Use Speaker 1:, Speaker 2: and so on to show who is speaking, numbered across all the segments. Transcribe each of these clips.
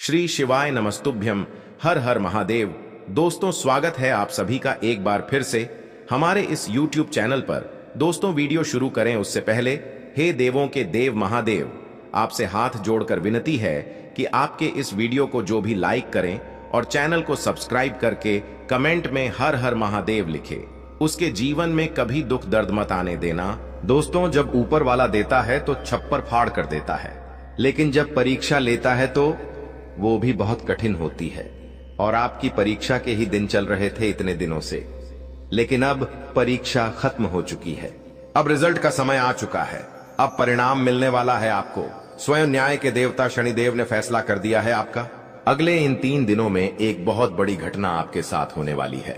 Speaker 1: श्री शिवाय नमस्तुभ्यम। हर हर महादेव। दोस्तों, स्वागत है आप सभी का एक बार फिर से हमारे इस YouTube चैनल पर। दोस्तों, वीडियो शुरू करें उससे पहले हे देवों के देव महादेव, आपसे हाथ जोड़कर विनती है कि आपके इस वीडियो को जो भी लाइक करें और चैनल को सब्सक्राइब करके कमेंट में हर हर महादेव लिखे। उसके जीवन में कभी दुख दर्द मत आने देना। दोस्तों, जब ऊपर वाला देता है तो छप्पर फाड़ कर देता है, लेकिन जब परीक्षा लेता है तो वो भी बहुत कठिन होती है। और आपकी परीक्षा के ही दिन चल रहे थे इतने दिनों से, लेकिन अब परीक्षा खत्म हो चुकी है। अब रिजल्ट का समय आ चुका है। अब परिणाम मिलने वाला है आपको। स्वयं न्याय के देवता शनिदेव ने फैसला कर दिया है आपका। अगले इन 3 दिनों में एक बहुत बड़ी घटना आपके साथ होने वाली है,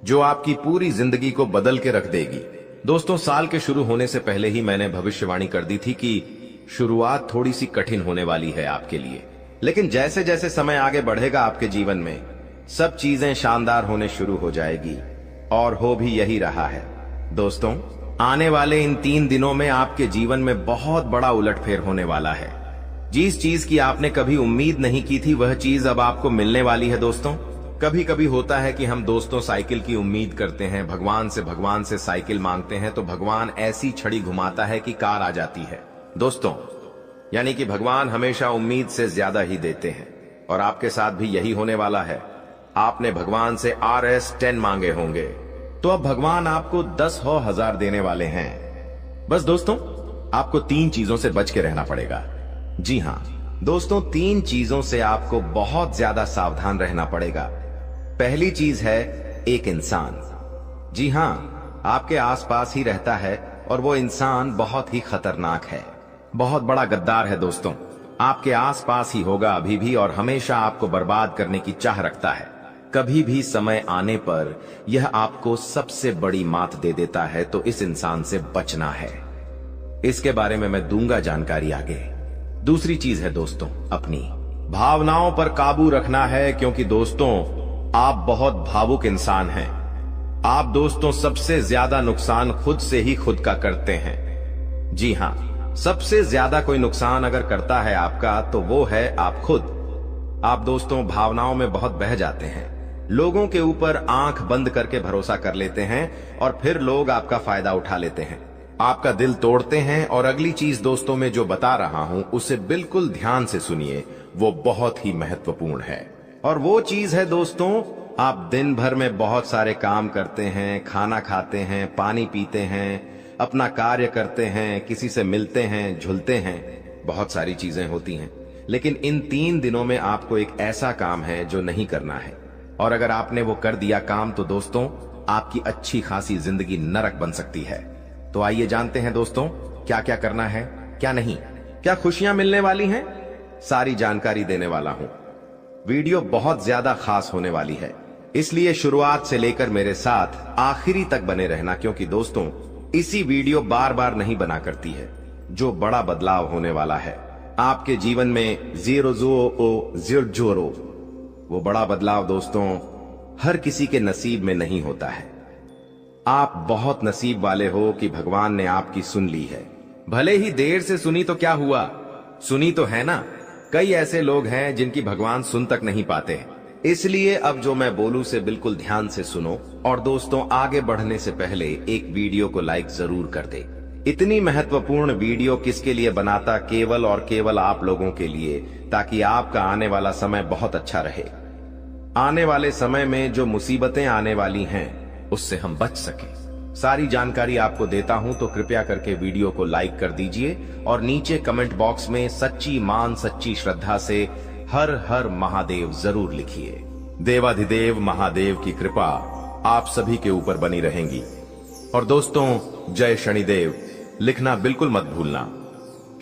Speaker 1: जो आपकी पूरी जिंदगी को बदल के रख देगी। दोस्तों, साल के शुरू होने से पहले ही मैंने भविष्यवाणी कर दी थी कि शुरुआत थोड़ी सी कठिन होने वाली है आपके लिए, लेकिन जैसे जैसे समय आगे बढ़ेगा आपके जीवन में सब चीजें शानदार होने शुरू हो जाएगी, और हो भी यही रहा है। दोस्तों, आने वाले इन 3 दिनों में आपके जीवन में बहुत बड़ा उलटफेर होने वाला है। जिस चीज की आपने कभी उम्मीद नहीं की थी वह चीज अब आपको मिलने वाली है। दोस्तों, कभी कभी होता है कि हम दोस्तों साइकिल की उम्मीद करते हैं, भगवान से साइकिल मांगते हैं तो भगवान ऐसी छड़ी घुमाता है कि कार आ जाती है। दोस्तों, यानी कि भगवान हमेशा उम्मीद से ज्यादा ही देते हैं, और आपके साथ भी यही होने वाला है। आपने भगवान से RS10 मांगे होंगे, तो अब भगवान आपको 10,000 देने वाले हैं। बस दोस्तों, आपको 3 चीजों से बच के रहना पड़ेगा। जी हां दोस्तों, 3 चीजों से आपको बहुत ज्यादा सावधान रहना पड़ेगा। पहली चीज है एक इंसान। जी हां, आपके आसपास ही रहता है, और वो इंसान बहुत ही खतरनाक है, बहुत बड़ा गद्दार है। दोस्तों, आपके आसपास ही होगा अभी भी, और हमेशा आपको बर्बाद करने की चाह रखता है। कभी भी समय आने पर यह आपको सबसे बड़ी मात दे देता है, तो इस इंसान से बचना है। इसके बारे में मैं दूंगा जानकारी आगे। दूसरी चीज है दोस्तों, अपनी भावनाओं पर काबू रखना है, क्योंकि दोस्तों आप बहुत भावुक इंसान हैं। आप दोस्तों सबसे ज्यादा नुकसान खुद से ही खुद का करते हैं। जी हां, सबसे ज्यादा कोई नुकसान अगर करता है आपका तो वो है आप खुद। आप दोस्तों भावनाओं में बहुत बह जाते हैं, लोगों के ऊपर आंख बंद करके भरोसा कर लेते हैं, और फिर लोग आपका फायदा उठा लेते हैं, आपका दिल तोड़ते हैं। और अगली चीज दोस्तों मैं जो बता रहा हूं उसे बिल्कुल ध्यान से सुनिए, वो बहुत ही महत्वपूर्ण है। और वो चीज है दोस्तों, आप दिन भर में बहुत सारे काम करते हैं, खाना खाते हैं, पानी पीते हैं, अपना कार्य करते हैं, किसी से मिलते हैं, झुलते हैं, बहुत सारी चीजें होती हैं, लेकिन इन 3 दिनों में आपको एक ऐसा काम है जो नहीं करना है। और अगर आपने वो कर दिया काम तो दोस्तों आपकी अच्छी खासी जिंदगी नरक बन सकती है। तो आइए जानते हैं दोस्तों क्या क्या करना है, क्या नहीं, क्या खुशियां मिलने वाली हैं, सारी जानकारी देने वाला हूं। वीडियो बहुत ज्यादा खास होने वाली है, इसलिए शुरुआत से लेकर मेरे साथ आखिरी तक बने रहना, क्योंकि दोस्तों इसी वीडियो बार बार नहीं बना करती है। जो बड़ा बदलाव होने वाला है आपके जीवन में, 0 वो बड़ा बदलाव दोस्तों हर किसी के नसीब में नहीं होता है। आप बहुत नसीब वाले हो कि भगवान ने आपकी सुन ली है। भले ही देर से सुनी तो क्या हुआ, सुनी तो है ना। कई ऐसे लोग हैं जिनकी भगवान सुन तक नहीं पाते। इसलिए अब जो मैं बोलूं से बिल्कुल ध्यान से सुनो, और दोस्तों आगे बढ़ने से पहले एक वीडियो को लाइक जरूर कर दे। इतनी महत्वपूर्ण वीडियो किसके लिए बनाता, केवल और केवल आप लोगों के लिए, ताकि आपका आने वाला समय बहुत अच्छा रहे। आने वाले समय में जो मुसीबतें आने वाली हैं उससे हम बच सके। सारी जानकारी आपको देता हूं, तो कृपया करके वीडियो को लाइक कर दीजिए, और नीचे कमेंट बॉक्स में सच्ची मान सच्ची श्रद्धा से हर हर महादेव जरूर लिखिए। देवाधिदेव महादेव की कृपा आप सभी के ऊपर बनी रहेंगी। और दोस्तों जय शनिदेव लिखना बिल्कुल मत भूलना।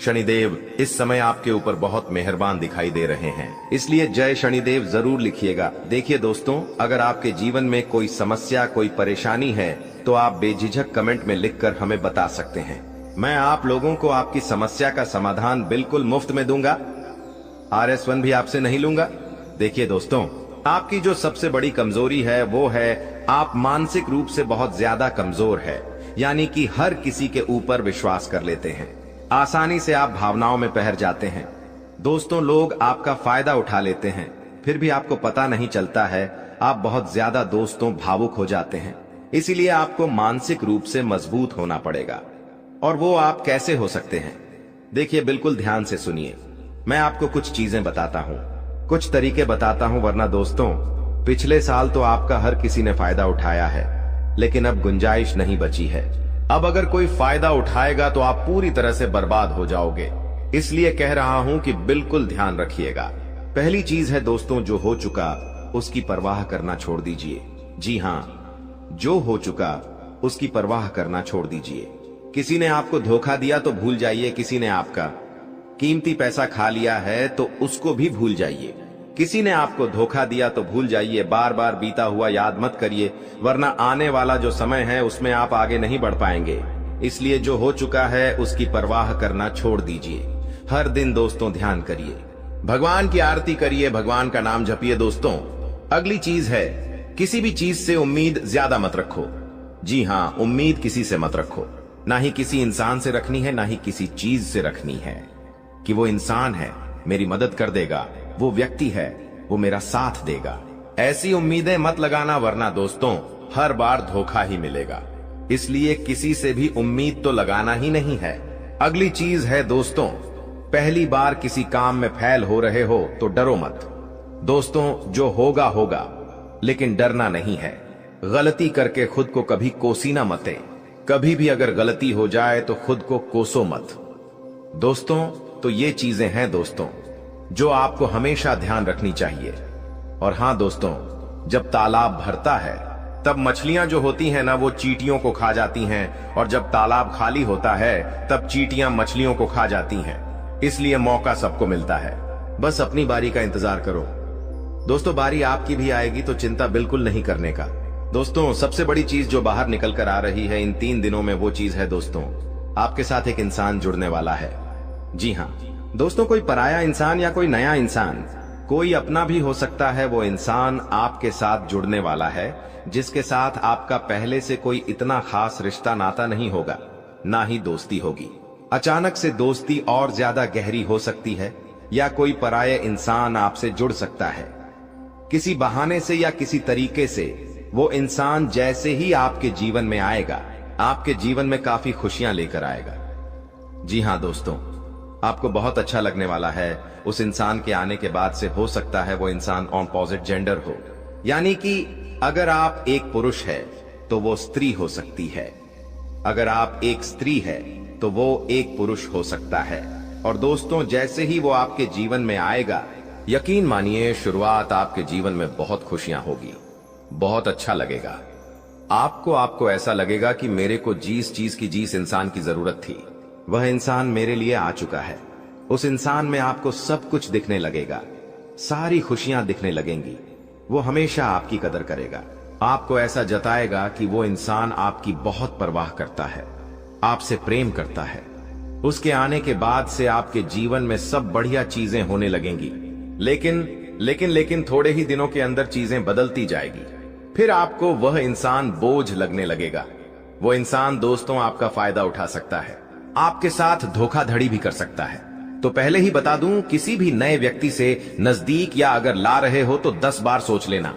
Speaker 1: शनिदेव इस समय आपके ऊपर बहुत मेहरबान दिखाई दे रहे हैं, इसलिए जय शनिदेव जरूर लिखिएगा। देखिए दोस्तों, अगर आपके जीवन में कोई समस्या, कोई परेशानी है तो आप बेझिझक कमेंट में लिखकर हमें बता सकते हैं। मैं आप लोगों को आपकी समस्या का समाधान बिल्कुल मुफ्त में दूंगा। RS1 भी आपसे नहीं लूंगा। देखिए दोस्तों, आपकी जो सबसे बड़ी कमजोरी है वो है आप मानसिक रूप से बहुत ज्यादा कमजोर है, यानी कि हर किसी के ऊपर विश्वास कर लेते हैं, आसानी से आप भावनाओं में बह जाते हैं। दोस्तों, लोग आपका फायदा उठा लेते हैं, फिर भी आपको पता नहीं चलता है। आप बहुत ज्यादा दोस्तों भावुक हो जाते हैं। इसीलिए आपको मानसिक रूप से मजबूत होना पड़ेगा। और वो आप कैसे हो सकते हैं? देखिए, बिल्कुल ध्यान से सुनिए। मैं आपको कुछ चीजें बताता हूँ, कुछ तरीके बताता हूँ, वरना दोस्तों पिछले साल तो आपका हर किसी ने फायदा उठाया है, लेकिन अब गुंजाइश नहीं बची है। अब अगर कोई फायदा उठाएगा तो आप पूरी तरह से बर्बाद हो जाओगे। इसलिए कह रहा हूं कि बिल्कुल ध्यान रखिएगा। पहली चीज है दोस्तों, जो हो चुका उसकी परवाह करना छोड़ दीजिए। जी हां, जो हो चुका उसकी परवाह करना छोड़ दीजिए। किसी ने आपको धोखा दिया तो भूल जाइए, किसी ने आपका कीमती पैसा खा लिया है तो उसको भी भूल जाइए। किसी ने आपको धोखा दिया तो भूल जाइए, बार बार बीता हुआ याद मत करिए, वरना आने वाला जो समय है उसमें आप आगे नहीं बढ़ पाएंगे। इसलिए जो हो चुका है उसकी परवाह करना छोड़ दीजिए। हर दिन दोस्तों ध्यान करिए, भगवान की आरती करिए, भगवान का नाम जपिए। दोस्तों, अगली चीज है, किसी भी चीज से उम्मीद ज्यादा मत रखो। जी हां, उम्मीद किसी से मत रखो। ना ही किसी इंसान से रखनी है, ना ही किसी चीज से रखनी है कि वो इंसान है मेरी मदद कर देगा, वो व्यक्ति है वो मेरा साथ देगा। ऐसी उम्मीदें मत लगाना, वरना दोस्तों हर बार धोखा ही मिलेगा। इसलिए किसी से भी उम्मीद तो लगाना ही नहीं है। अगली चीज है दोस्तों, पहली बार किसी काम में फेल हो रहे हो तो डरो मत। दोस्तों, जो होगा होगा, लेकिन डरना नहीं है। गलती करके खुद को कभी कोसीना मते। कभी भी अगर गलती हो जाए तो खुद को कोसो मत। दोस्तों, तो ये चीजें हैं दोस्तों जो आपको हमेशा ध्यान रखनी चाहिए। और हां दोस्तों, जब तालाब भरता है तब मछलियां जो होती हैं ना, वो चींटियों को खा जाती हैं, और जब तालाब खाली होता है तब चींटियां मछलियों को खा जाती हैं। इसलिए मौका सबको मिलता है, बस अपनी बारी का इंतजार करो। दोस्तों, बारी आपकी भी आएगी, तो चिंता बिल्कुल नहीं करने का। दोस्तों, सबसे बड़ी चीज जो बाहर निकल कर आ रही है इन 3 दिनों में, वो चीज है दोस्तों, आपके साथ एक इंसान जुड़ने वाला है। जी हां दोस्तों, कोई पराया इंसान या कोई नया इंसान, कोई अपना भी हो सकता है। वो इंसान आपके साथ जुड़ने वाला है, जिसके साथ आपका पहले से कोई इतना खास रिश्ता नाता नहीं होगा, ना ही दोस्ती होगी। अचानक से दोस्ती और ज्यादा गहरी हो सकती है, या कोई पराया इंसान आपसे जुड़ सकता है किसी बहाने से या किसी तरीके से। वो इंसान जैसे ही आपके जीवन में आएगा, आपके जीवन में काफी खुशियां लेकर आएगा। जी हां दोस्तों, आपको बहुत अच्छा लगने वाला है उस इंसान के आने के बाद से। हो सकता है वो इंसान ऑपोजिट जेंडर हो, यानी कि अगर आप एक पुरुष है तो वो स्त्री हो सकती है, अगर आप एक स्त्री है तो वो एक पुरुष हो सकता है। और दोस्तों, जैसे ही वो आपके जीवन में आएगा, यकीन मानिए शुरुआत आपके जीवन में बहुत खुशियां होगी, बहुत अच्छा लगेगा आपको ऐसा लगेगा कि मेरे को जिस चीज की जिस इंसान की जरूरत थी वह इंसान मेरे लिए आ चुका है। उस इंसान में आपको सब कुछ दिखने लगेगा, सारी खुशियां दिखने लगेंगी। वो हमेशा आपकी कदर करेगा, आपको ऐसा जताएगा कि वो इंसान आपकी बहुत परवाह करता है, आपसे प्रेम करता है। उसके आने के बाद से आपके जीवन में सब बढ़िया चीजें होने लगेंगी। लेकिन थोड़े ही दिनों के अंदर चीजें बदलती जाएगी। फिर आपको वह इंसान बोझ लगने लगेगा। वो इंसान दोस्तों आपका फायदा उठा सकता है, आपके साथ धोखाधड़ी भी कर सकता है। तो पहले ही बता दूं, किसी भी नए व्यक्ति से नजदीक या अगर ला रहे हो तो 10 बार सोच लेना।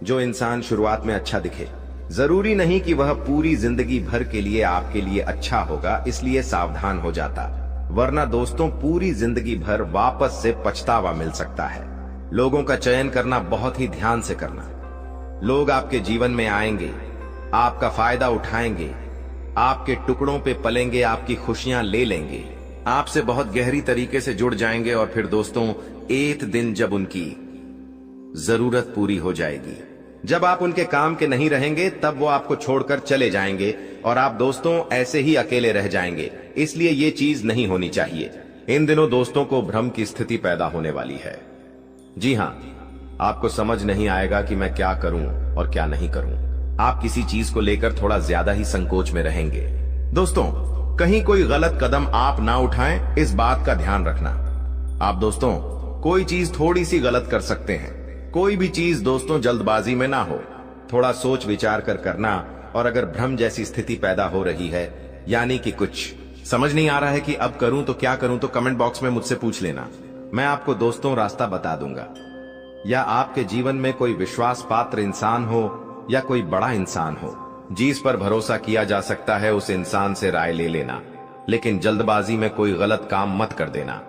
Speaker 1: जो इंसान शुरुआत में अच्छा दिखे, जरूरी नहीं कि वह पूरी जिंदगी भर के लिए आपके लिए अच्छा होगा, इसलिए सावधान हो जाता, वरना दोस्तों पूरी जिंदगी भर वापस से पछतावा मिल सकता है। लोगों का चयन करना बहुत ही ध्यान से करना। लोग आपके जीवन में आएंगे, आपका फायदा उठाएंगे, आपके टुकड़ों पे पलेंगे, आपकी खुशियां ले लेंगे, आपसे बहुत गहरी तरीके से जुड़ जाएंगे। और फिर दोस्तों, एक दिन जब उनकी जरूरत पूरी हो जाएगी, जब आप उनके काम के नहीं रहेंगे, तब वो आपको छोड़कर चले जाएंगे और आप दोस्तों ऐसे ही अकेले रह जाएंगे। इसलिए ये चीज नहीं होनी चाहिए। इन दिनों दोस्तों को भ्रम की स्थिति पैदा होने वाली है। जी हां, आपको समझ नहीं आएगा कि मैं क्या करूं और क्या नहीं करूं। आप किसी चीज को लेकर थोड़ा ज्यादा ही संकोच में रहेंगे। दोस्तों, कहीं कोई गलत कदम आप ना उठाएं, इस बात का ध्यान रखना। आप दोस्तों कोई चीज थोड़ी सी गलत कर सकते हैं। कोई भी चीज दोस्तों जल्दबाजी में ना हो, थोड़ा सोच विचार कर करना। और अगर भ्रम जैसी स्थिति पैदा हो रही है, यानी कि कुछ समझ नहीं आ रहा है कि अब करूं तो क्या करूं, तो कमेंट बॉक्स में मुझसे पूछ लेना। मैं आपको दोस्तों रास्ता बता दूंगा। या आपके जीवन में कोई विश्वास पात्र इंसान हो या कोई बड़ा इंसान हो जिस पर भरोसा किया जा सकता है, उस इंसान से राय ले लेना, लेकिन जल्दबाजी में कोई गलत काम मत कर देना।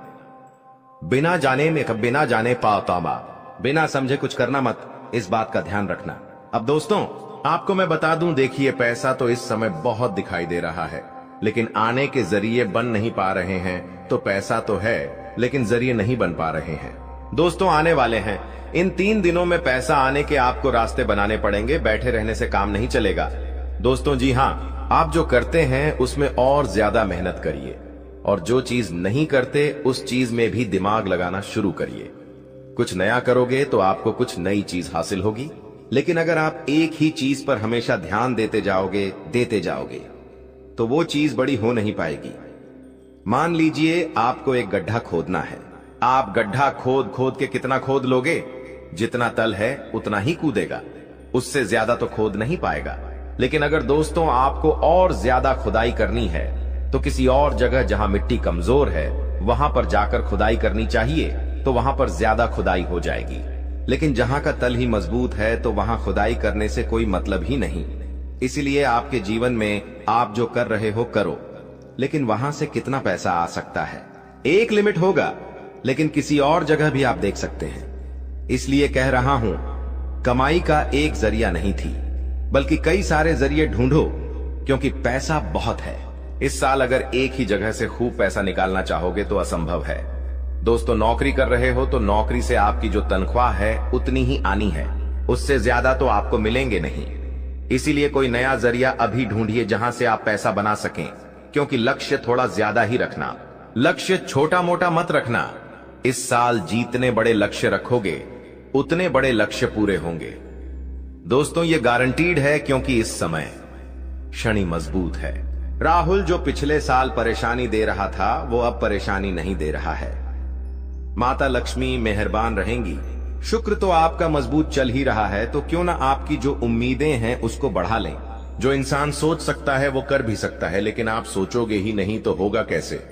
Speaker 1: बिना जाने पाताबा, बिना समझे कुछ करना मत, इस बात का ध्यान रखना। अब दोस्तों आपको मैं बता दूं, देखिए पैसा तो इस समय बहुत दिखाई दे रहा है, लेकिन आने के जरिए बन नहीं पा रहे हैं। तो पैसा तो है लेकिन जरिए नहीं बन पा रहे हैं। दोस्तों आने वाले हैं, इन 3 दिनों में पैसा आने के आपको रास्ते बनाने पड़ेंगे, बैठे रहने से काम नहीं चलेगा। दोस्तों जी हाँ, आप जो करते हैं उसमें और ज्यादा मेहनत करिए, और जो चीज नहीं करते उस चीज में भी दिमाग लगाना शुरू करिए। कुछ नया करोगे तो आपको कुछ नई चीज हासिल होगी, लेकिन अगर आप एक ही चीज पर हमेशा ध्यान देते जाओगे तो वो चीज बड़ी हो नहीं पाएगी। मान लीजिए आपको एक गड्ढा खोदना है। आप गड्ढा खोद खोद के कितना खोद लोगे? जितना तल है उतना ही कूदेगा, उससे ज्यादा तो खोद नहीं पाएगा। लेकिन अगर दोस्तों आपको और ज्यादा खुदाई करनी है तो किसी और जगह जहां मिट्टी कमजोर है वहां पर जाकर खुदाई करनी चाहिए, तो वहां पर ज्यादा खुदाई हो जाएगी। लेकिन जहां का तल ही मजबूत है तो वहां खुदाई करने से कोई मतलब ही नहीं। इसलिए आपके जीवन में आप जो कर रहे हो करो, लेकिन वहां से कितना पैसा आ सकता है? एक लिमिट होगा, लेकिन किसी और जगह भी आप देख सकते हैं। इसलिए कह रहा हूं, कमाई का एक जरिया नहीं थी, बल्कि कई सारे जरिए ढूंढो, क्योंकि पैसा बहुत है। इस साल अगर एक ही जगह से खूब पैसा निकालना चाहोगे तो असंभव है। दोस्तों नौकरी कर रहे हो तो नौकरी से आपकी जो तनख्वाह है उतनी ही आनी है, उससे ज्यादा तो आपको मिलेंगे नहीं। इसीलिए कोई नया जरिया अभी ढूंढिए जहां से आप पैसा बना सकें, क्योंकि लक्ष्य थोड़ा ज्यादा ही रखना, लक्ष्य छोटा मोटा मत रखना। इस साल जितने बड़े लक्ष्य रखोगे उतने बड़े लक्ष्य पूरे होंगे। दोस्तों ये गारंटीड है, क्योंकि इस समय शनि मजबूत है। राहुल जो पिछले साल परेशानी दे रहा था वो अब परेशानी नहीं दे रहा है। माता लक्ष्मी मेहरबान रहेंगी। शुक्र तो आपका मजबूत चल ही रहा है, तो क्यों ना आपकी जो उम्मीदें हैं उसको बढ़ा लें। जो इंसान सोच सकता है वो कर भी सकता है, लेकिन आप सोचोगे ही नहीं तो होगा कैसे?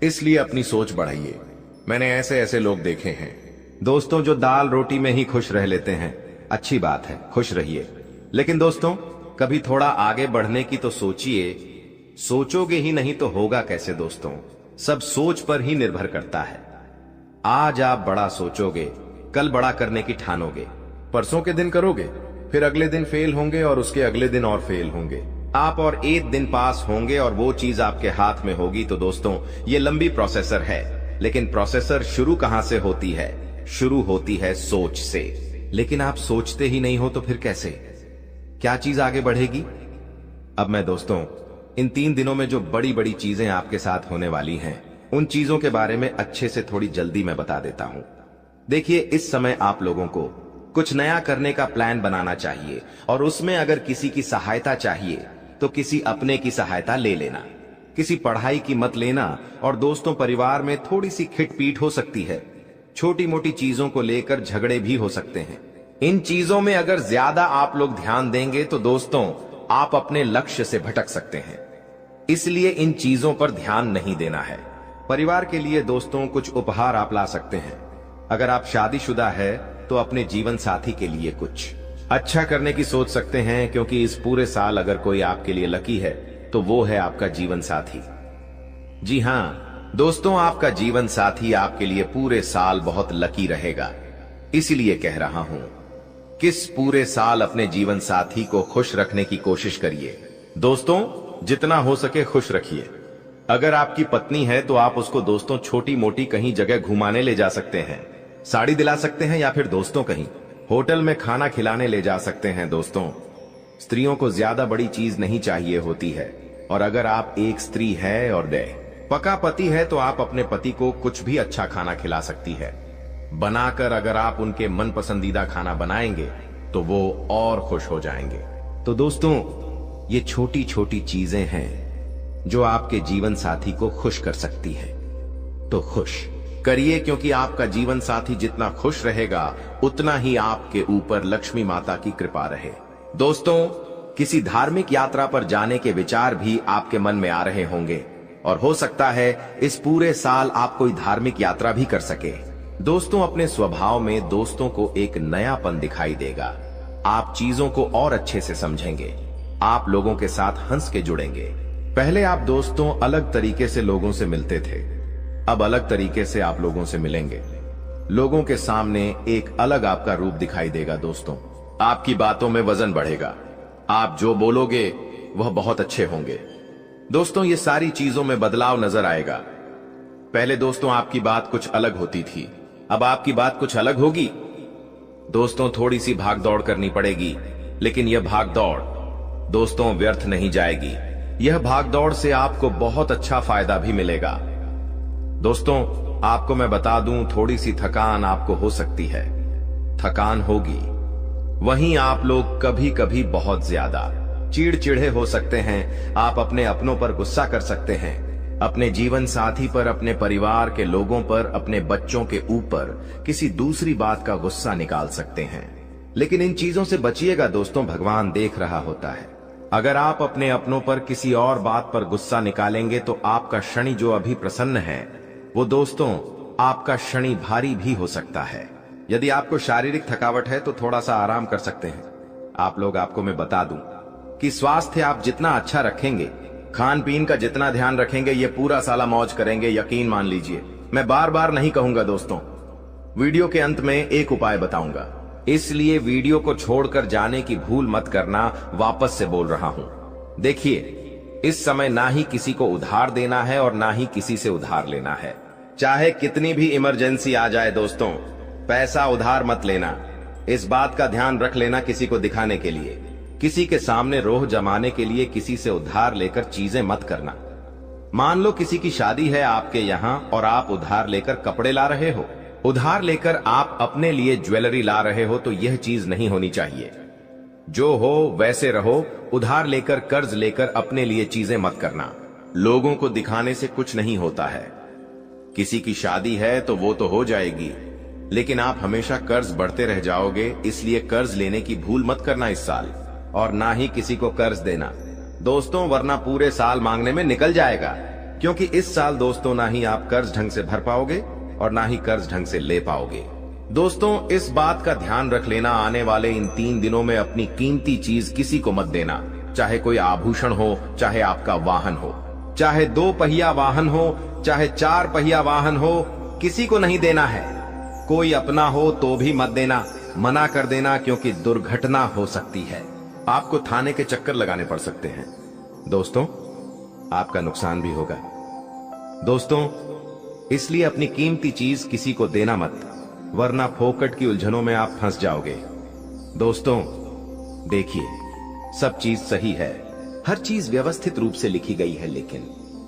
Speaker 1: इसलिए अपनी सोच बढ़ाइए। मैंने ऐसे ऐसे लोग देखे हैं दोस्तों जो दाल रोटी में ही खुश रह लेते हैं। अच्छी बात है, खुश रहिए, लेकिन दोस्तों कभी थोड़ा आगे बढ़ने की तो सोचिए। सोचोगे ही नहीं तो होगा कैसे? दोस्तों सब सोच पर ही निर्भर करता है। आज आप बड़ा सोचोगे, कल बड़ा करने की ठानोगे। परसों के दिन करोगे, फिर अगले दिन फेल होंगे और उसके अगले दिन और फेल होंगे। आप और एक दिन पास होंगे और वो चीज आपके हाथ में होगी। तो दोस्तों ये लंबी प्रोसेसर है, लेकिन प्रोसेसर शुरू कहां से होती है? शुरू होती है सोच से। लेकिन आप सोचते ही नहीं हो तो फिर कैसे? क्या चीज आगे बढ़ेगी? अब मैं दोस्तों इन 3 दिनों में जो बड़ी बड़ी चीजें आपके साथ होने वाली हैं, उन चीजों के बारे में अच्छे से थोड़ी जल्दी मैं बता देता हूं। देखिए इस समय आप लोगों को कुछ नया करने का प्लान बनाना चाहिए, और उसमें अगर किसी की सहायता चाहिए तो किसी अपने की सहायता ले लेना। किसी पढ़ाई की मत लेना। और दोस्तों परिवार में थोड़ी सी खिटपीट हो सकती है, छोटी मोटी चीजों को लेकर झगड़े भी हो सकते हैं। इन चीजों में अगर ज्यादा आप लोग ध्यान देंगे तो दोस्तों आप अपने लक्ष्य से भटक सकते हैं। इसलिए इन चीजों पर ध्यान नहीं देना है। परिवार के लिए दोस्तों कुछ उपहार आप ला सकते हैं। अगर आप शादीशुदा है तो अपने जीवन साथी के लिए कुछ अच्छा करने की सोच सकते हैं, क्योंकि इस पूरे साल अगर कोई आपके लिए लकी है तो वो है आपका जीवन साथी। जी हाँ दोस्तों, आपका जीवन साथी आपके लिए पूरे साल बहुत लकी रहेगा। इसीलिए कह रहा हूं, किस पूरे साल अपने जीवन साथी को खुश रखने की कोशिश करिए। दोस्तों जितना हो सके खुश रखिए। अगर आपकी पत्नी है तो आप उसको दोस्तों छोटी मोटी कहीं जगह घुमाने ले जा सकते हैं, साड़ी दिला सकते हैं, या फिर दोस्तों कहीं होटल में खाना खिलाने ले जा सकते हैं। दोस्तों स्त्रियों को ज्यादा बड़ी चीज नहीं चाहिए होती है, और अगर आप एक स्त्री है और पका पति है तो आप अपने पति को कुछ भी अच्छा खाना खिला सकती है बनाकर। अगर आप उनके मन पसंदीदा खाना बनाएंगे तो वो और खुश हो जाएंगे। तो दोस्तों ये छोटी छोटी चीजें हैं जो आपके जीवन साथी को खुश कर सकती है। तो खुश करिए, क्योंकि आपका जीवन साथी जितना खुश रहेगा उतना ही आपके ऊपर लक्ष्मी माता की कृपा रहे। दोस्तों किसी धार्मिक यात्रा पर जाने के विचार भी आपके मन में आ रहे होंगे। और हो सकता है इस पूरे साल आप कोई धार्मिक यात्रा भी कर सके। दोस्तों, अपने स्वभाव में दोस्तों को एक नयापन दिखाई देगा। आप चीजों को और अच्छे से समझेंगे। आप लोगों के साथ हंस के जुड़ेंगे। पहले आप दोस्तों अलग तरीके से लोगों से मिलते थे, अब अलग तरीके से आप लोगों से मिलेंगे। लोगों के सामने एक अलग आपका रूप दिखाई देगा। दोस्तों, आपकी बातों में वजन बढ़ेगा। आप जो बोलोगे वह बहुत अच्छे होंगे। दोस्तों, ये सारी चीजों में बदलाव नजर आएगा। पहले दोस्तों आपकी बात कुछ अलग होती थी, अब आपकी बात कुछ अलग होगी। दोस्तों, थोड़ी सी भाग दौड़ करनी पड़ेगी, लेकिन यह भाग दौड़ दोस्तों व्यर्थ नहीं जाएगी। यह भाग दौड़ से आपको बहुत अच्छा फायदा भी मिलेगा। दोस्तों, आपको मैं बता दूं, थोड़ी सी थकान आपको हो सकती है। थकान होगी। वहीं आप लोग कभी कभी बहुत ज्यादा चिड़चिड़े हो सकते हैं। आप अपने अपनों पर गुस्सा कर सकते हैं, अपने जीवन साथी पर, अपने परिवार के लोगों पर, अपने बच्चों के ऊपर किसी दूसरी बात का गुस्सा निकाल सकते हैं। लेकिन इन चीजों से बचिएगा दोस्तों, भगवान देख रहा होता है। अगर आप अपने अपनों पर किसी और बात पर गुस्सा निकालेंगे तो आपका शनि जो अभी प्रसन्न है, वो दोस्तों आपका शनि भारी भी हो सकता है। यदि आपको शारीरिक थकावट है तो थोड़ा सा आराम कर सकते हैं। आपको मैं बता दूं कि स्वास्थ्य आप जितना अच्छा रखेंगे, खान पीन का जितना ध्यान रखेंगे, ये पूरा साला मौज करेंगे, यकीन मान लीजिए। मैं बार बार नहीं कहूंगा दोस्तों, वीडियो के अंत में एक उपाय बताऊंगा, इसलिए वीडियो को छोड़कर जाने की भूल मत करना। वापस से बोल रहा हूं, देखिए, इस समय ना ही किसी को उधार देना है और ना ही किसी से उधार लेना है। चाहे कितनी भी इमरजेंसी आ जाए दोस्तों, पैसा उधार मत लेना। इस बात का ध्यान रख लेना, किसी को दिखाने के लिए, किसी के सामने रोह जमाने के लिए किसी से उधार लेकर चीजें मत करना। मान लो किसी की शादी है आपके यहाँ और आप उधार लेकर कपड़े ला रहे हो, उधार लेकर आप अपने लिए ज्वेलरी ला रहे हो, तो यह चीज नहीं होनी चाहिए। जो हो वैसे रहो। उधार लेकर, कर्ज लेकर अपने लिए चीजें मत करना। लोगों को दिखाने से कुछ नहीं होता है। किसी की शादी है तो वो तो हो जाएगी, लेकिन आप हमेशा कर्ज बढ़ते रह जाओगे। इसलिए कर्ज लेने की भूल मत करना इस साल, और ना ही किसी को कर्ज देना दोस्तों, वरना पूरे साल मांगने में निकल जाएगा। क्योंकि इस साल दोस्तों ना ही आप कर्ज ढंग से भर पाओगे और ना ही कर्ज ढंग से ले पाओगे। दोस्तों, इस बात का ध्यान रख लेना, आने वाले इन 3 दिनों में अपनी कीमती चीज किसी को मत देना। चाहे कोई आभूषण हो, चाहे आपका वाहन हो, चाहे 2 पहिया वाहन हो, चाहे 4 पहिया वाहन हो, किसी को नहीं देना है। कोई अपना हो तो भी मत देना, मना कर देना, क्योंकि दुर्घटना हो सकती है। आपको थाने के चक्कर लगाने पड़ सकते हैं। दोस्तों, आपका नुकसान भी होगा। दोस्तों, इसलिए अपनी कीमती चीज किसी को देना मत, वरना फोकट की उलझनों में आप फंस जाओगे। दोस्तों, देखिए, सब चीज सही है, हर चीज व्यवस्थित रूप से लिखी गई है, लेकिन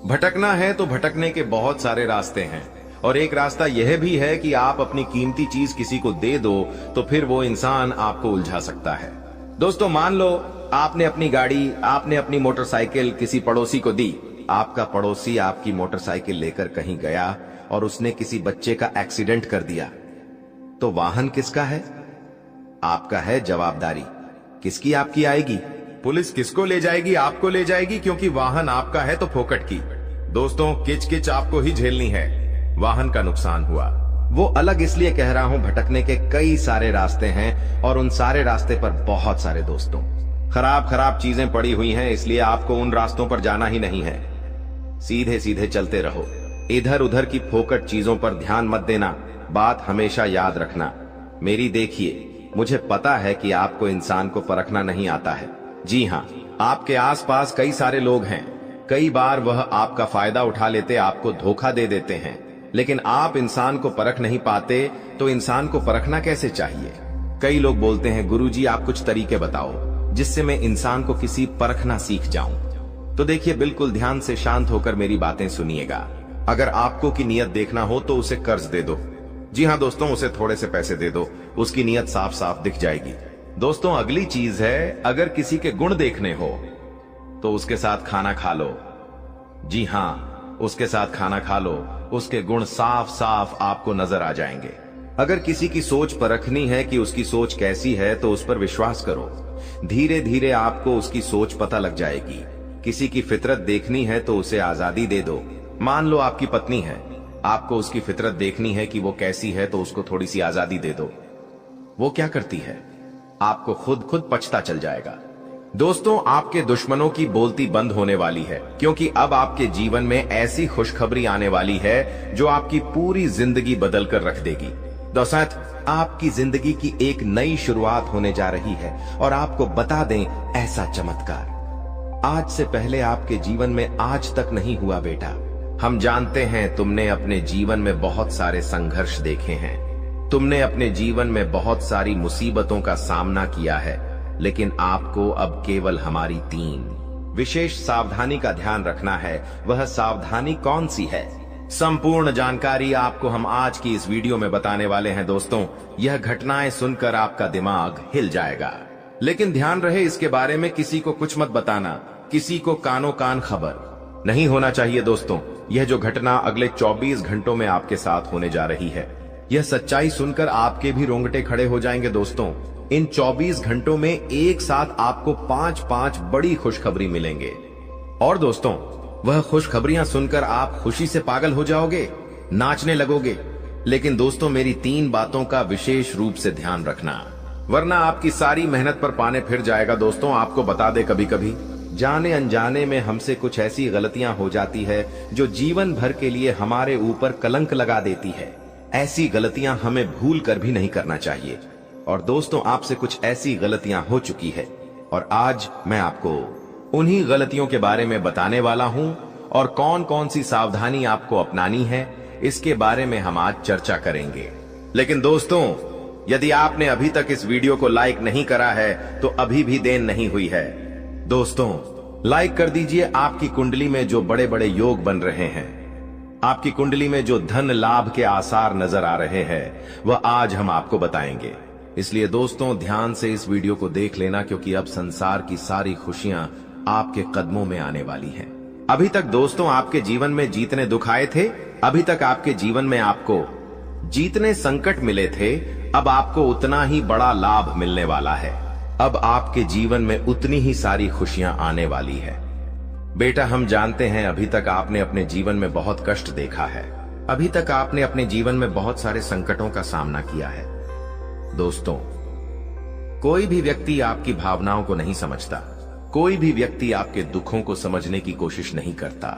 Speaker 1: भटकना है तो भटकने के बहुत सारे रास्ते हैं। और एक रास्ता यह भी है कि आप अपनी कीमती चीज किसी को दे दो तो फिर वो इंसान आपको उलझा सकता है। दोस्तों, मान लो आपने अपनी गाड़ी, आपने अपनी मोटरसाइकिल किसी पड़ोसी को दी। आपका पड़ोसी आपकी मोटरसाइकिल लेकर कहीं गया और उसने किसी बच्चे का एक्सीडेंट कर दिया, तो वाहन किसका है? आपका है। जवाबदारी किसकी आपकी आएगी? पुलिस किसको ले जाएगी? आपको ले जाएगी, क्योंकि वाहन आपका है तो फोकट की। दोस्तों, किच किच आपको ही झेलनी है। वाहन का नुकसान हुआ, वो अलग इसलिए कह रहा हूं, भटकने के कई सारे रास्ते हैं और उन सारे रास्ते पर बहुत सारे दोस्तों खराब चीजें पड़ी हुई हैं, इसलिए आपको उन रास्तों पर जाना ही नहीं है। सीधे सीधे चलते रहो। इधर उधर की फोकट चीजों पर ध्यान मत देना। बात हमेशा याद रखना मेरी। देखिए, मुझे पता है कि आपको इंसान को परखना नहीं आता है। जी हाँ, आपके आसपास कई सारे लोग हैं। कई बार वह आपका फायदा उठा लेते, आपको धोखा दे देते हैं, लेकिन आप इंसान को परख नहीं पाते, तो इंसान को परखना कैसे चाहिए? कई लोग बोलते हैं, गुरुजी आप कुछ तरीके बताओ जिससे मैं इंसान को किसी परखना सीख जाऊं। तो देखिए, बिल्कुल ध्यान से शांत होकर मेरी बातें सुनिएगा। अगर आपको की नियत देखना हो तो उसे कर्ज दे दो। जी हाँ दोस्तों, उसे थोड़े से पैसे दे दो, उसकी नियत साफ साफ दिख जाएगी। दोस्तों, अगली चीज है, अगर किसी के गुण देखने हो तो उसके साथ खाना खा लो। जी हाँ, उसके साथ खाना खा लो, उसके गुण साफ साफ आपको नजर आ जाएंगे। अगर किसी की सोच परखनी है कि उसकी सोच कैसी है, तो उस पर विश्वास करो। धीरे धीरे आपको उसकी सोच पता लग जाएगी किसी की फितरत देखनी है तो उसे आजादी दे दो। मान लो आपकी पत्नी है, आपको उसकी फितरत देखनी है कि वो कैसी है, तो उसको थोड़ी सी आजादी दे दो। वो क्या करती है, आपको खुद पछता चल जाएगा। दोस्तों, आपके दुश्मनों की बोलती बंद होने वाली है, क्योंकि अब आपके जीवन में ऐसी खुशखबरी आने वाली है जो आपकी पूरी जिंदगी बदल कर रख देगी। दोस्तों, आपकी जिंदगी की एक नई शुरुआत होने जा रही है और आपको बता दें, ऐसा चमत्कार आज से पहले आपके जीवन में आज तक नहीं हुआ बेटा। हम जानते हैं तुमने अपने जीवन में बहुत सारे संघर्ष देखे हैं, तुमने अपने जीवन में बहुत सारी मुसीबतों का सामना किया है, लेकिन आपको अब केवल हमारी 3 विशेष सावधानी का ध्यान रखना है। वह सावधानी कौन सी है, संपूर्ण जानकारी आपको हम आज की इस वीडियो में बताने वाले हैं। दोस्तों, यह घटनाएं सुनकर आपका दिमाग हिल जाएगा, लेकिन ध्यान रहे इसके बारे में किसी को कुछ मत बताना, किसी को कानो कान खबर नहीं होना चाहिए। दोस्तों, यह जो घटना अगले 24 घंटों में आपके साथ होने जा रही है, यह सच्चाई सुनकर आपके भी रोंगटे खड़े हो जाएंगे। दोस्तों, इन 24 घंटों में एक साथ आपको 5 बड़ी खुशखबरी मिलेंगे, और दोस्तों, वह खुशखबरियां सुनकर आप खुशी से पागल हो जाओगे, नाचने लगोगे। लेकिन दोस्तों, मेरी 3 बातों का विशेष रूप से ध्यान रखना, वरना आपकी सारी मेहनत पर पानी फिर जाएगा। दोस्तों, आपको बता दे, कभी कभी जाने अनजाने में हमसे कुछ ऐसी गलतियां हो जाती है जो जीवन भर के लिए हमारे ऊपर कलंक लगा देती है। ऐसी गलतियां हमें भूल कर भी नहीं करना चाहिए। और दोस्तों, आपसे कुछ ऐसी गलतियां हो चुकी है, और आज मैं आपको उन्हीं गलतियों के बारे में बताने वाला हूं, और कौन कौन सी सावधानी आपको अपनानी है, इसके बारे में हम आज चर्चा करेंगे। लेकिन दोस्तों, यदि आपने अभी तक इस वीडियो को लाइक नहीं करा है तो अभी भी देर नहीं हुई है। दोस्तों, लाइक कर दीजिए। आपकी कुंडली में जो बड़े बड़े योग बन रहे हैं, आपकी कुंडली में जो धन लाभ के आसार नजर आ रहे हैं, वह आज हम आपको बताएंगे। इसलिए दोस्तों, ध्यान से इस वीडियो को देख लेना, क्योंकि अब संसार की सारी खुशियां आपके कदमों में आने वाली हैं। अभी तक दोस्तों आपके जीवन में जितने दुख आए थे, अभी तक आपके जीवन में आपको जितने संकट मिले थे, अब आपको उतना ही बड़ा लाभ मिलने वाला है। अब आपके जीवन में उतनी ही सारी खुशियां आने वाली है। बेटा, हम जानते हैं अभी तक आपने अपने जीवन में बहुत कष्ट देखा है, अभी तक आपने अपने जीवन में बहुत सारे संकटों का सामना किया है। दोस्तों, कोई भी व्यक्ति आपकी भावनाओं को नहीं समझता, कोई भी व्यक्ति आपके दुखों को समझने की कोशिश नहीं करता।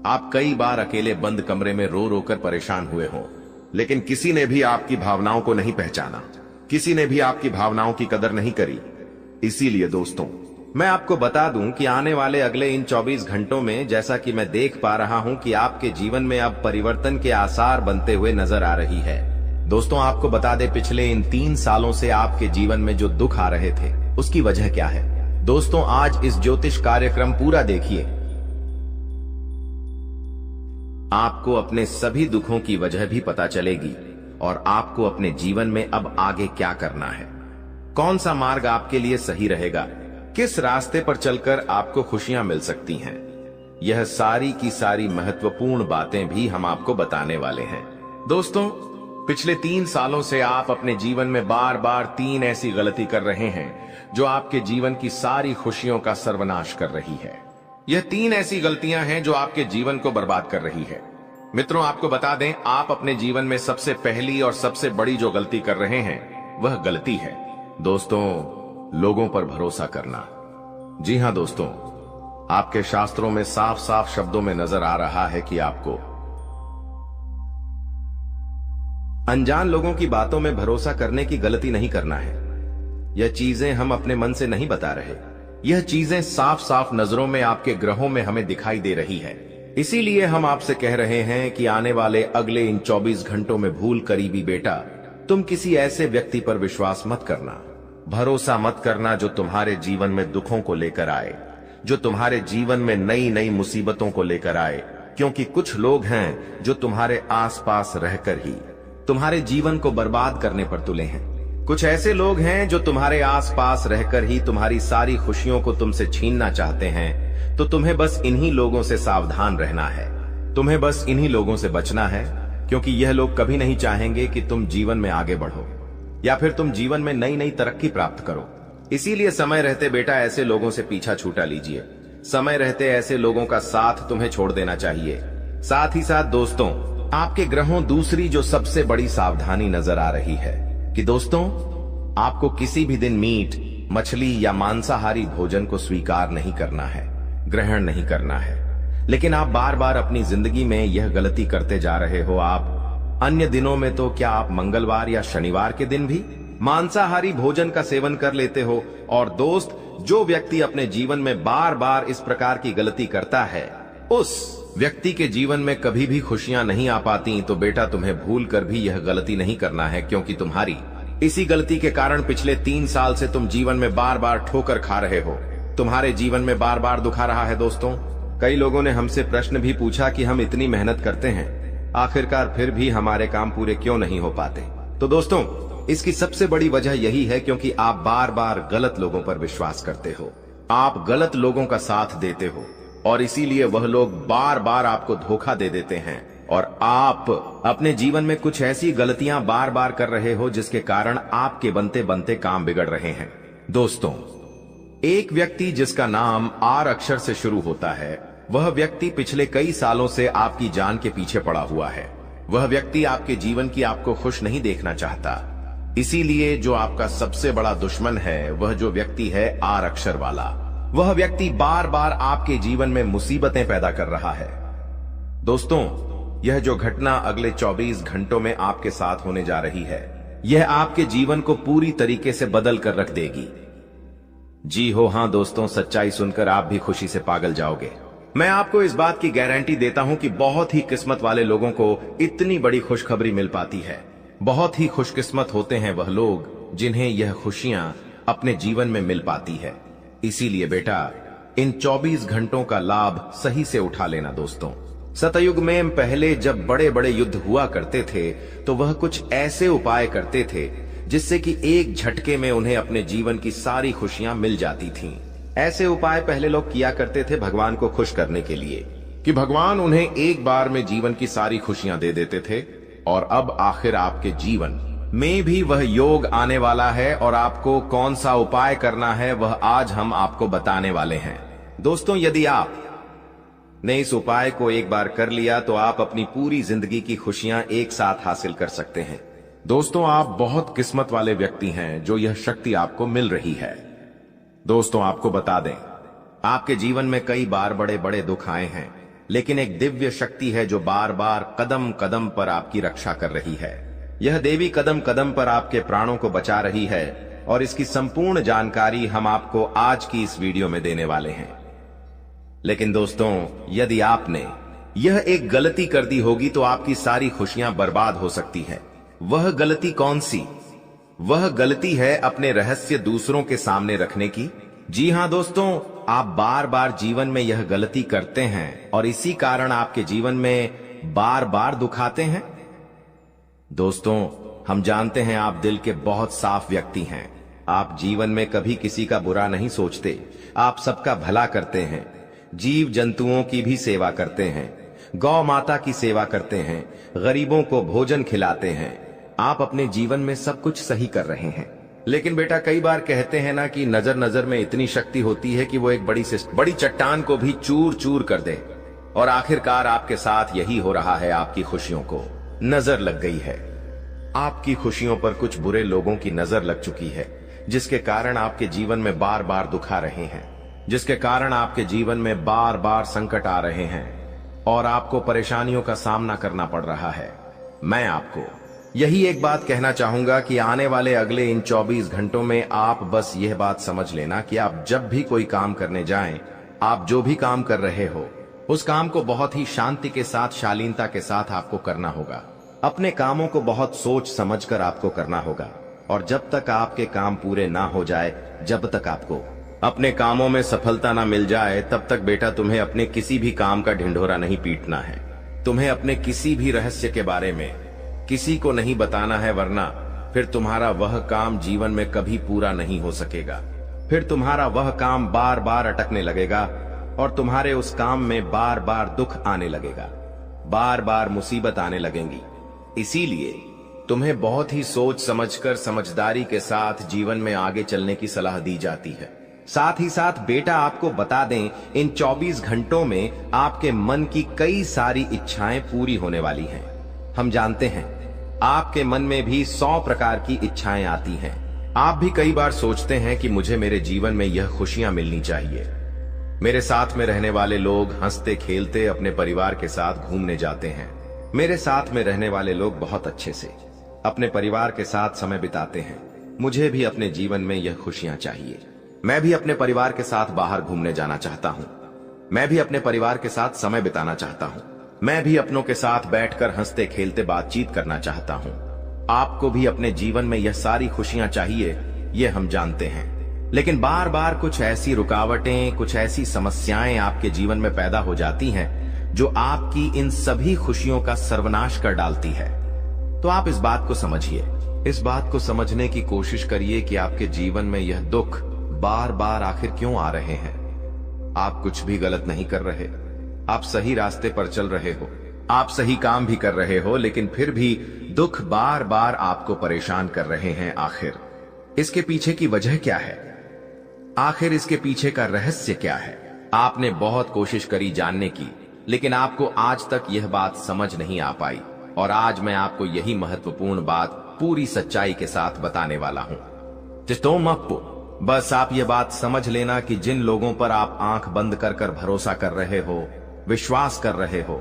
Speaker 1: आप कई बार अकेले बंद कमरे में रो रो कर परेशान हुए हो, लेकिन किसी ने भी आपकी भावनाओं को नहीं पहचाना, किसी ने भी आपकी भावनाओं की कदर नहीं करी। इसीलिए दोस्तों, मैं आपको बता दूं कि आने वाले अगले इन 24 घंटों में, जैसा कि मैं देख पा रहा हूं कि आपके जीवन में अब परिवर्तन के आसार बनते हुए नजर आ रही है। दोस्तों, आपको बता दें, पिछले इन 3 सालों से आपके जीवन में जो दुख आ रहे थे, उसकी वजह क्या है। दोस्तों, आज इस ज्योतिष कार्यक्रम पूरा देखिए, आपको अपने सभी दुखों की वजह भी पता चलेगी, और आपको अपने जीवन में अब आगे क्या करना है, कौन सा मार्ग आपके लिए सही रहेगा, किस रास्ते पर चलकर आपको खुशियां मिल सकती हैं। यह सारी की सारी महत्वपूर्ण बातें भी हम आपको बताने वाले हैं। दोस्तों, पिछले 3 सालों से आप अपने जीवन में बार बार 3 ऐसी गलती कर रहे हैं जो आपके जीवन की सारी खुशियों का सर्वनाश कर रही है। यह 3 ऐसी गलतियां हैं जो आपके जीवन को बर्बाद कर रही है। मित्रों, आपको बता दें, आप अपने जीवन में सबसे पहली और सबसे बड़ी जो गलती कर रहे हैं, वह गलती है दोस्तों, लोगों पर भरोसा करना। जी हां दोस्तों, आपके शास्त्रों में साफ साफ शब्दों में नजर आ रहा है कि आपको अनजान लोगों की बातों में भरोसा करने की गलती नहीं करना है। यह चीजें हम अपने मन से नहीं बता रहे, यह चीजें साफ साफ नजरों में आपके ग्रहों में हमें दिखाई दे रही है। इसीलिए हम आपसे कह रहे हैं कि आने वाले अगले इन 24 घंटों में भूल करीबी बेटा, तुम किसी ऐसे व्यक्ति पर विश्वास मत करना, भरोसा मत करना जो तुम्हारे जीवन में दुखों को लेकर आए, जो तुम्हारे जीवन में नई नई मुसीबतों को लेकर आए। क्योंकि कुछ लोग हैं जो तुम्हारे आसपास रहकर ही तुम्हारे जीवन को बर्बाद करने पर तुले हैं। कुछ ऐसे लोग हैं जो तुम्हारे आसपास रहकर ही तुम्हारी सारी खुशियों को तुमसे छीनना चाहते हैं। तो तुम्हें बस इन्हीं लोगों से सावधान रहना है, तुम्हें बस इन्हीं लोगों से बचना है, क्योंकि यह लोग कभी नहीं चाहेंगे कि तुम जीवन में आगे बढ़ो या फिर तुम जीवन में नई नई तरक्की प्राप्त करो। इसीलिए समय रहते बेटा ऐसे लोगों से पीछा छूटा लीजिए, समय रहते ऐसे लोगों का साथ तुम्हें छोड़ देना चाहिए। साथ ही साथ दोस्तों, आपके ग्रहों दूसरी जो सबसे बड़ी सावधानी नजर आ रही है कि दोस्तों, आपको किसी भी दिन मीट, मछली या मांसाहारी भोजन को स्वीकार नहीं करना है, ग्रहण नहीं करना है। लेकिन आप बार बार अपनी जिंदगी में यह गलती करते जा रहे हो। आप अन्य दिनों में तो क्या आप मंगलवार या शनिवार के दिन भी मांसाहारी भोजन का सेवन कर लेते हो। और दोस्त, जो व्यक्ति अपने जीवन में बार बार इस प्रकार की गलती करता है, उस व्यक्ति के जीवन में कभी भी खुशियां नहीं आ पाती। तो बेटा, तुम्हें भूल कर भी यह गलती नहीं करना है, क्योंकि तुम्हारी इसी गलती के कारण पिछले 3 साल से तुम जीवन में बार बार ठोकर खा रहे हो। तुम्हारे जीवन में बार बार दुखा रहा है। दोस्तों, कई लोगों ने हमसे प्रश्न भी पूछा कि हम इतनी मेहनत करते हैं, आखिरकार फिर भी हमारे काम पूरे क्यों नहीं हो पाते। तो दोस्तों, इसकी सबसे बड़ी वजह यही है क्योंकि आप बार बार गलत लोगों पर विश्वास करते हो, आप गलत लोगों का साथ देते हो, और इसीलिए वह लोग बार बार आपको धोखा दे देते हैं। और आप अपने जीवन में कुछ ऐसी गलतियां बार बार कर रहे हो जिसके कारण आपके बनते बनते काम बिगड़ रहे हैं। दोस्तों, एक व्यक्ति जिसका नाम आर अक्षर से शुरू होता है, वह व्यक्ति पिछले कई सालों से आपकी जान के पीछे पड़ा हुआ है। वह व्यक्ति आपके जीवन की आपको खुश नहीं देखना चाहता। इसीलिए जो आपका सबसे बड़ा दुश्मन है, वह जो व्यक्ति है आर अक्षर वाला, वह व्यक्ति बार बार आपके जीवन में मुसीबतें पैदा कर रहा है। दोस्तों, यह जो घटना अगले 24 घंटों में आपके साथ होने जा रही है, यह आपके जीवन को पूरी तरीके से बदल कर रख देगी। जी हो, हां दोस्तों, सच्चाई सुनकर आप भी खुशी से पागल जाओगे। मैं आपको इस बात की गारंटी देता हूं कि बहुत ही किस्मत वाले लोगों को इतनी बड़ी खुशखबरी मिल पाती है। बहुत ही खुशकिस्मत होते हैं वह लोग जिन्हें यह खुशियां अपने जीवन में मिल पाती है। इसीलिए बेटा, इन 24 घंटों का लाभ सही से उठा लेना। दोस्तों, सतयुग में पहले जब बड़े बड़े युद्ध हुआ करते थे, तो वह कुछ ऐसे उपाय करते थे जिससे कि एक झटके में उन्हें अपने जीवन की सारी खुशियां मिल जाती थीं। ऐसे उपाय पहले लोग किया करते थे भगवान को खुश करने के लिए, कि भगवान उन्हें एक बार में जीवन की सारी खुशियां दे देते थे। और अब आखिर आपके जीवन में भी वह योग आने वाला है, और आपको कौन सा उपाय करना है वह आज हम आपको बताने वाले हैं। दोस्तों, यदि आप ने इस उपाय को एक बार कर लिया तो आप अपनी पूरी जिंदगी की खुशियां एक साथ हासिल कर सकते हैं। दोस्तों, आप बहुत किस्मत वाले व्यक्ति हैं जो यह शक्ति आपको मिल रही है। दोस्तों, आपको बता दें, आपके जीवन में कई बार बड़े बड़े दुख आए हैं, लेकिन एक दिव्य शक्ति है जो बार बार कदम कदम पर आपकी रक्षा कर रही है। यह देवी कदम कदम पर आपके प्राणों को बचा रही है, और इसकी संपूर्ण जानकारी हम आपको आज की इस वीडियो में देने वाले हैं। लेकिन दोस्तों, यदि आपने यह एक गलती कर दी होगी तो आपकी सारी खुशियां बर्बाद हो सकती है। वह गलती कौन सी? वह गलती है अपने रहस्य दूसरों के सामने रखने की। जी हां दोस्तों, आप बार बार जीवन में यह गलती करते हैं और इसी कारण आपके जीवन में बार बार दुख आते हैं। दोस्तों, हम जानते हैं आप दिल के बहुत साफ व्यक्ति हैं। आप जीवन में कभी किसी का बुरा नहीं सोचते, आप सबका भला करते हैं, जीव जंतुओं की भी सेवा करते हैं, गौ माता की सेवा करते हैं, गरीबों को भोजन खिलाते हैं। आप अपने जीवन में सब कुछ सही कर रहे हैं। लेकिन बेटा, कई बार कहते हैं ना कि नजर नजर में इतनी शक्ति होती है कि वो एक बड़ी चट्टान को भी चूर चूर कर दे। और आखिरकार आपके साथ यही हो रहा है। आपकी खुशियों को नजर लग गई है। आपकी खुशियों पर कुछ बुरे लोगों की नजर लग चुकी है, जिसके कारण आपके जीवन में बार बार दुख आ रहे हैं, जिसके कारण आपके जीवन में बार बार संकट आ रहे हैं और आपको परेशानियों का सामना करना पड़ रहा है। मैं आपको यही एक बात कहना चाहूंगा कि आने वाले अगले इन 24 घंटों में आप बस यह बात समझ लेना कि आप जब भी कोई काम करने जाएं, आप जो भी काम कर रहे हो, उस काम को बहुत ही शांति के साथ, शालीनता के साथ आपको करना होगा। अपने कामों को बहुत सोच समझकर आपको करना होगा। और जब तक आपके काम पूरे ना हो जाए, जब तक आपको अपने कामों में सफलता ना मिल जाए, तब तक बेटा तुम्हें अपने किसी भी काम का ढिंढोरा नहीं पीटना है। तुम्हें अपने किसी भी रहस्य के बारे में किसी को नहीं बताना है, वरना फिर तुम्हारा वह काम जीवन में कभी पूरा नहीं हो सकेगा। फिर तुम्हारा वह काम बार बार अटकने लगेगा और तुम्हारे उस काम में बार बार दुख आने लगेगा, बार बार मुसीबत आने लगेंगी। इसीलिए तुम्हें बहुत ही सोच समझकर, समझदारी के साथ जीवन में आगे चलने की सलाह दी जाती है। साथ ही साथ बेटा आपको बता दें, इन 24 घंटों में आपके मन की कई सारी इच्छाएं पूरी होने वाली हैं। हम जानते हैं आपके मन में भी 100 प्रकार की इच्छाएं आती हैं। आप भी कई बार सोचते हैं कि मुझे मेरे जीवन में यह खुशियां मिलनी चाहिए, मेरे साथ में रहने वाले लोग हंसते खेलते अपने परिवार के साथ घूमने जाते हैं, मेरे साथ में रहने वाले लोग बहुत अच्छे से अपने परिवार के साथ समय बिताते हैं, मुझे भी अपने जीवन में यह खुशियां चाहिए। मैं भी अपने परिवार के साथ बाहर घूमने जाना चाहता हूं, मैं भी अपने परिवार के साथ समय बिताना चाहता हूं, मैं भी अपनों के साथ बैठकर हंसते खेलते बातचीत करना चाहता हूं। आपको भी अपने जीवन में यह सारी खुशियां चाहिए, ये हम जानते हैं। लेकिन बार बार कुछ ऐसी रुकावटें, कुछ ऐसी समस्याएं आपके जीवन में पैदा हो जाती हैं जो आपकी इन सभी खुशियों का सर्वनाश कर डालती है। तो आप इस बात को समझिए, इस बात को समझने की कोशिश करिए कि आपके जीवन में यह दुख बार बार आखिर क्यों आ रहे हैं। आप कुछ भी गलत नहीं कर रहे, आप सही रास्ते पर चल रहे हो, आप सही काम भी कर रहे हो, लेकिन फिर भी दुख बार बार आपको परेशान कर रहे हैं। आखिर इसके पीछे की वजह क्या है? आखिर इसके पीछे का रहस्य क्या है? आपने बहुत कोशिश करी जानने की, लेकिन आपको आज तक यह बात समझ नहीं आ पाई, और आज मैं आपको यही महत्वपूर्ण बात पूरी सच्चाई के साथ बताने वाला हूं। बस आप ये बात समझ लेना कि जिन लोगों पर आप आंख बंद कर कर भरोसा कर रहे हो, विश्वास कर रहे हो,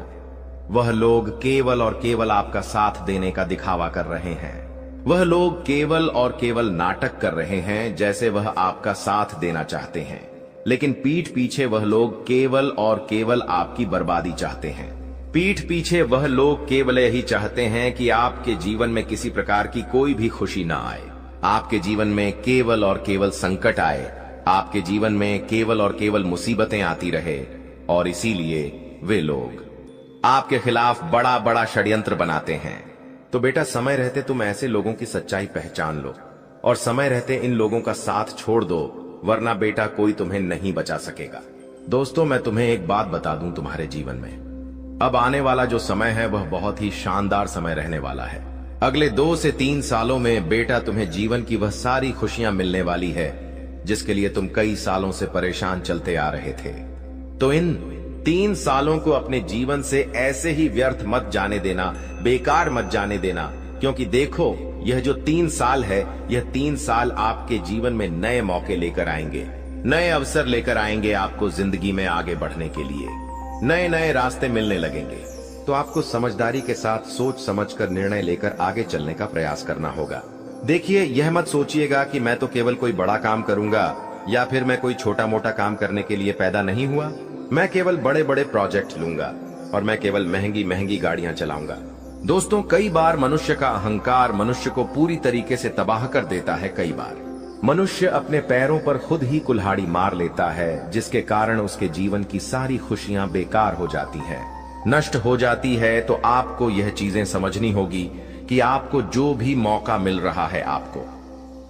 Speaker 1: वह लोग केवल और केवल आपका साथ देने का दिखावा कर रहे हैं। वह लोग केवल और केवल नाटक कर रहे हैं जैसे वह आपका साथ देना चाहते हैं, लेकिन पीठ पीछे वह लोग केवल और केवल आपकी बर्बादी चाहते हैं। पीठ पीछे वह लोग केवल यही चाहते हैं कि आपके जीवन में किसी प्रकार की कोई भी खुशी ना आए, आपके जीवन में केवल और केवल संकट आए, आपके जीवन में केवल और केवल मुसीबतें आती रहे, और इसीलिए वे लोग आपके खिलाफ बड़ा बड़ा षड्यंत्र बनाते हैं। तो बेटा, समय रहते तुम ऐसे लोगों की सच्चाई पहचान लो, और समय रहते इन लोगों का साथ छोड़ दो, वरना बेटा कोई तुम्हें नहीं बचा सकेगा। दोस्तों, मैं तुम्हें एक बात बता दूं, तुम्हारे जीवन में अब आने वाला जो समय है वह बहुत ही शानदार समय रहने वाला है। अगले 2 से 3 सालों में बेटा तुम्हें जीवन की वह सारी खुशियां मिलने वाली है जिसके लिए तुम कई सालों से परेशान चलते आ रहे थे। तो इन 3 सालों को अपने जीवन से ऐसे ही व्यर्थ मत जाने देना, बेकार मत जाने देना, क्योंकि देखो, यह जो 3 साल है, यह 3 साल आपके जीवन में नए मौके लेकर आएंगे, नए अवसर लेकर आएंगे आपको जिंदगी में आगे बढ़ने के लिए। नए नए रास्ते मिलने लगेंगे। तो आपको समझदारी के साथ सोच समझकर निर्णय लेकर आगे चलने का प्रयास करना होगा। देखिए, यह मत सोचिएगा कि मैं तो केवल कोई बड़ा काम करूंगा, या फिर मैं कोई छोटा मोटा काम करने के लिए पैदा नहीं हुआ, मैं केवल बड़े बड़े प्रोजेक्ट लूंगा और मैं केवल महंगी महंगी गाड़ियां चलाऊंगा। दोस्तों, कई बार मनुष्य का अहंकार मनुष्य को पूरी तरीके से तबाह कर देता है। कई बार मनुष्य अपने पैरों पर खुद ही कुल्हाड़ी मार लेता है, जिसके कारण उसके जीवन की सारी खुशियां बेकार हो जाती हैं, नष्ट हो जाती है। तो आपको यह चीजें समझनी होगी कि आपको जो भी मौका मिल रहा है, आपको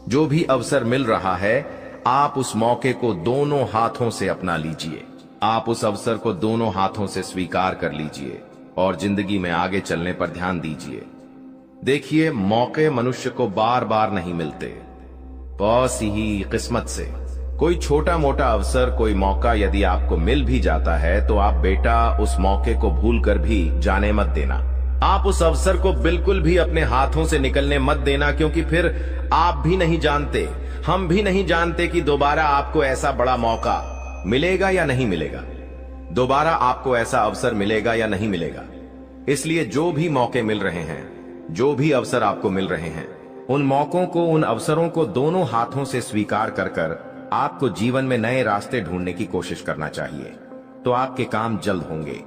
Speaker 1: जो भी अवसर मिल रहा है, आप उस मौके को दोनों हाथों से अपना लीजिए। आप उस अवसर को दोनों हाथों से स्वीकार कर लीजिए और जिंदगी में आगे चलने पर ध्यान दीजिए। देखिए, मौके मनुष्य को बार बार नहीं मिलते, बस ही किस्मत से। कोई छोटा मोटा अवसर, कोई मौका यदि आपको मिल भी जाता है तो आप बेटा उस मौके को भूलकर भी जाने मत देना। आप उस अवसर को बिल्कुल भी अपने हाथों से निकलने मत देना, क्योंकि फिर आप भी नहीं जानते, हम भी नहीं जानते कि दोबारा आपको ऐसा बड़ा मौका मिलेगा या नहीं मिलेगा, दोबारा आपको ऐसा अवसर मिलेगा या नहीं मिलेगा। इसलिए जो भी मौके मिल रहे हैं, जो भी अवसर आपको मिल रहे हैं, उन मौकों को, उन अवसरों को दोनों हाथों से स्वीकार कर कर आपको जीवन में नए रास्ते ढूंढने की कोशिश करना चाहिए। तो आपके काम जल्द होंगे।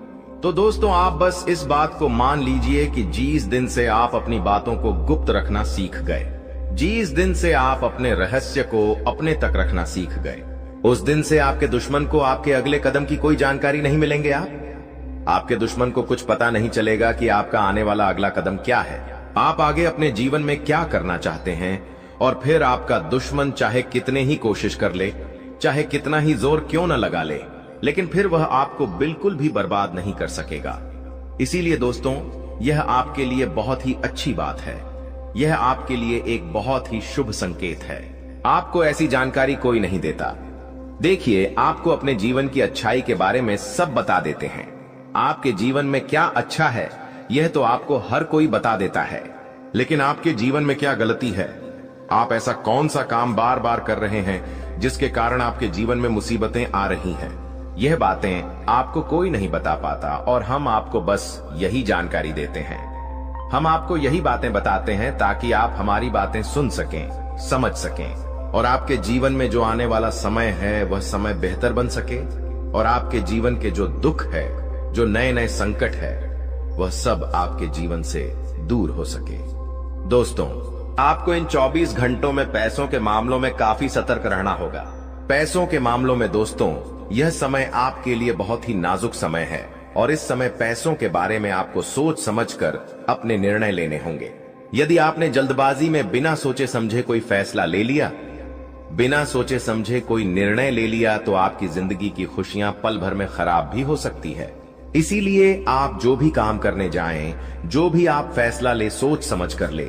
Speaker 1: तो दोस्तों, आप बस इस बात को मान लीजिए कि जिस दिन से आप अपनी बातों को गुप्त रखना सीख गए, जिस दिन से आप अपने रहस्य को अपने तक रखना सीख गए, उस दिन से आपके दुश्मन को आपके अगले कदम की कोई जानकारी नहीं मिलेंगे। आपके दुश्मन को कुछ पता नहीं चलेगा कि आपका आने वाला अगला कदम क्या है, आप आगे अपने जीवन में क्या करना चाहते हैं। और फिर आपका दुश्मन चाहे कितने ही कोशिश कर ले, चाहे कितना ही जोर क्यों न लगा ले, लेकिन फिर वह आपको बिल्कुल भी बर्बाद नहीं कर सकेगा। इसीलिए दोस्तों, यह आपके लिए बहुत ही अच्छी बात है, यह आपके लिए एक बहुत ही शुभ संकेत है। आपको ऐसी जानकारी कोई नहीं देता, देखिए, आपको अपने जीवन की अच्छाई के बारे में सब बता देते हैं। आपके जीवन में क्या अच्छा है यह तो आपको हर कोई बता देता है,
Speaker 2: लेकिन आपके जीवन में क्या गलती है? आप ऐसा कौन सा काम बार बार कर रहे हैं जिसके कारण आपके जीवन में मुसीबतें आ रही हैं?
Speaker 1: यह बातें आपको कोई नहीं बता पाता और हम आपको बस यही जानकारी देते हैं। हम आपको यही बातें बताते हैं ताकि आप हमारी बातें सुन सकें, समझ सकें और आपके जीवन में जो आने वाला समय है वह समय बेहतर बन सके और आपके जीवन के जो दुख है, जो नए नए संकट है, वह सब आपके जीवन से दूर हो सके। दोस्तों, आपको इन 24 घंटों में पैसों के मामलों में काफी सतर्क रहना होगा। पैसों के मामलों में दोस्तों, यह समय आपके लिए बहुत ही नाजुक समय है और इस समय पैसों के बारे में आपको सोच समझकर अपने निर्णय लेने होंगे। यदि आपने जल्दबाजी में बिना सोचे समझे कोई फैसला ले लिया, बिना सोचे समझे कोई निर्णय ले लिया, तो आपकी जिंदगी की खुशियां पल भर में खराब भी हो सकती है। इसीलिए आप जो भी काम करने जाएं, जो भी आप फैसला ले, सोच समझ कर ले।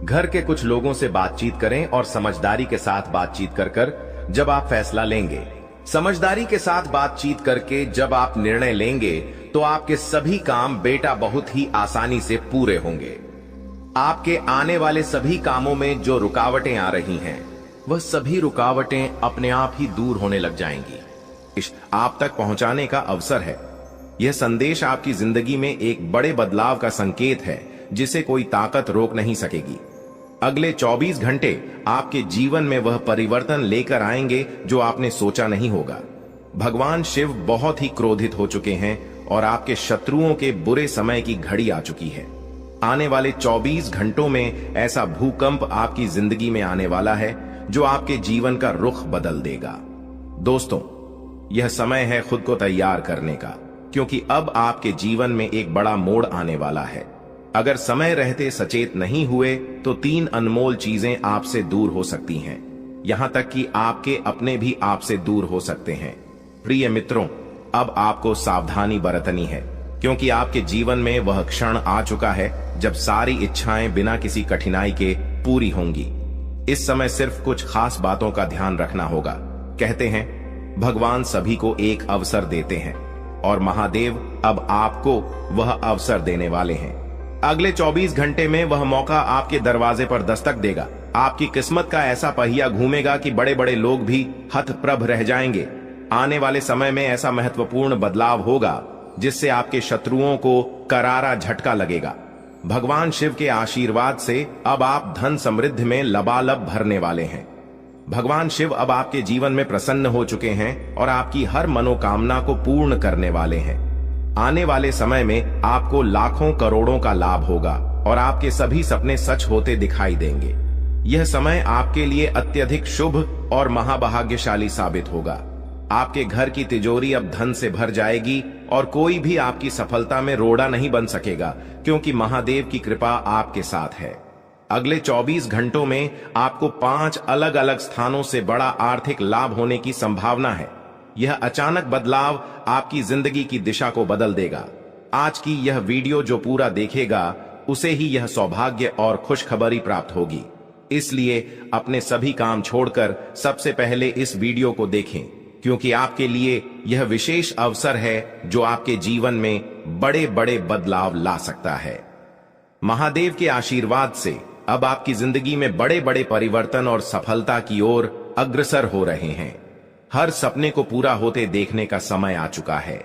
Speaker 1: घर के कुछ लोगों से बातचीत करें और समझदारी के साथ बातचीत कर जब आप फैसला लेंगे, समझदारी के साथ बातचीत करके जब आप निर्णय लेंगे, तो आपके सभी काम बेटा बहुत ही आसानी से पूरे होंगे। आपके आने वाले सभी कामों में जो रुकावटें आ रही हैं, वह सभी रुकावटें अपने आप ही दूर होने लग जाएंगी। आप तक पहुंचाने का अवसर है। यह संदेश आपकी जिंदगी में एक बड़े बदलाव का संकेत है जिसे कोई ताकत रोक नहीं सकेगी। अगले 24 घंटे आपके जीवन में वह परिवर्तन लेकर आएंगे जो आपने सोचा नहीं होगा। भगवान शिव बहुत ही क्रोधित हो चुके हैं और आपके शत्रुओं के बुरे समय की घड़ी आ चुकी है। आने वाले 24 घंटों में ऐसा भूकंप आपकी जिंदगी में आने वाला है जो आपके जीवन का रुख बदल देगा। दोस्तों, यह समय है खुद को तैयार करने का, क्योंकि अब आपके जीवन में एक बड़ा मोड़ आने वाला है। अगर समय रहते सचेत नहीं हुए तो 3 अनमोल चीजें आपसे दूर हो सकती हैं। यहां तक कि आपके अपने भी आपसे दूर हो सकते हैं। प्रिय मित्रों, अब आपको सावधानी बरतनी है, क्योंकि आपके जीवन में वह क्षण आ चुका है जब सारी इच्छाएं बिना किसी कठिनाई के पूरी होंगी। इस समय सिर्फ कुछ खास बातों का ध्यान रखना होगा। कहते हैं, भगवान सभी को एक अवसर देते हैं और महादेव अब आपको वह अवसर देने वाले हैं। अगले 24 घंटे में वह मौका आपके दरवाजे पर दस्तक देगा। आपकी किस्मत का ऐसा पहिया घूमेगा कि बड़े बड़े लोग भी हतप्रभ रह जाएंगे। आने वाले समय में ऐसा महत्वपूर्ण बदलाव होगा जिससे आपके शत्रुओं को करारा झटका लगेगा। भगवान शिव के आशीर्वाद से अब आप धन समृद्धि में लबालब भरने वाले हैं। भगवान शिव अब आपके जीवन में प्रसन्न हो चुके हैं और आपकी हर मनोकामना को पूर्ण करने वाले हैं। आने वाले समय में आपको लाखों करोड़ों का लाभ होगा और आपके सभी सपने सच होते दिखाई देंगे। यह समय आपके लिए अत्यधिक शुभ और महाभाग्यशाली साबित होगा। आपके घर की तिजोरी अब धन से भर जाएगी और कोई भी आपकी सफलता में रोड़ा नहीं बन सकेगा, क्योंकि महादेव की कृपा आपके साथ है। अगले 24 घंटों में आपको 5 अलग अलग स्थानों से बड़ा आर्थिक लाभ होने की संभावना है। यह अचानक बदलाव आपकी जिंदगी की दिशा को बदल देगा। आज की यह वीडियो जो पूरा देखेगा उसे ही यह सौभाग्य और खुशखबरी प्राप्त होगी। इसलिए अपने सभी काम छोड़कर सबसे पहले इस वीडियो को देखें, क्योंकि आपके लिए यह विशेष अवसर है जो आपके जीवन में बड़े बड़े बदलाव ला सकता है। महादेव के आशीर्वाद से अब आपकी जिंदगी में बड़े बड़े परिवर्तन और सफलता की ओर अग्रसर हो रहे हैं। हर सपने को पूरा होते देखने का समय आ चुका है।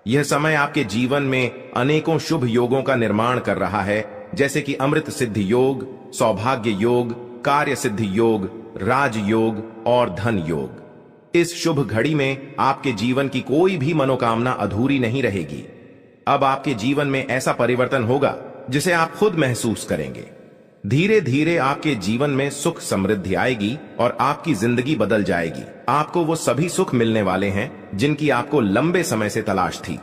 Speaker 1: यह समय आपके जीवन में अनेकों शुभ योगों का निर्माण कर रहा है, जैसे कि अमृत सिद्धि योग, सौभाग्य योग, कार्य सिद्धि योग, राजयोग और धन योग। इस शुभ घड़ी में आपके जीवन की कोई भी मनोकामना अधूरी नहीं रहेगी। अब आपके जीवन में ऐसा परिवर्तन होगा जिसे आप खुद महसूस करेंगे। धीरे धीरे आपके जीवन में सुख समृद्धि आएगी और आपकी जिंदगी बदल जाएगी। आपको वो सभी सुख मिलने वाले हैं जिनकी आपको लंबे समय से तलाश थी।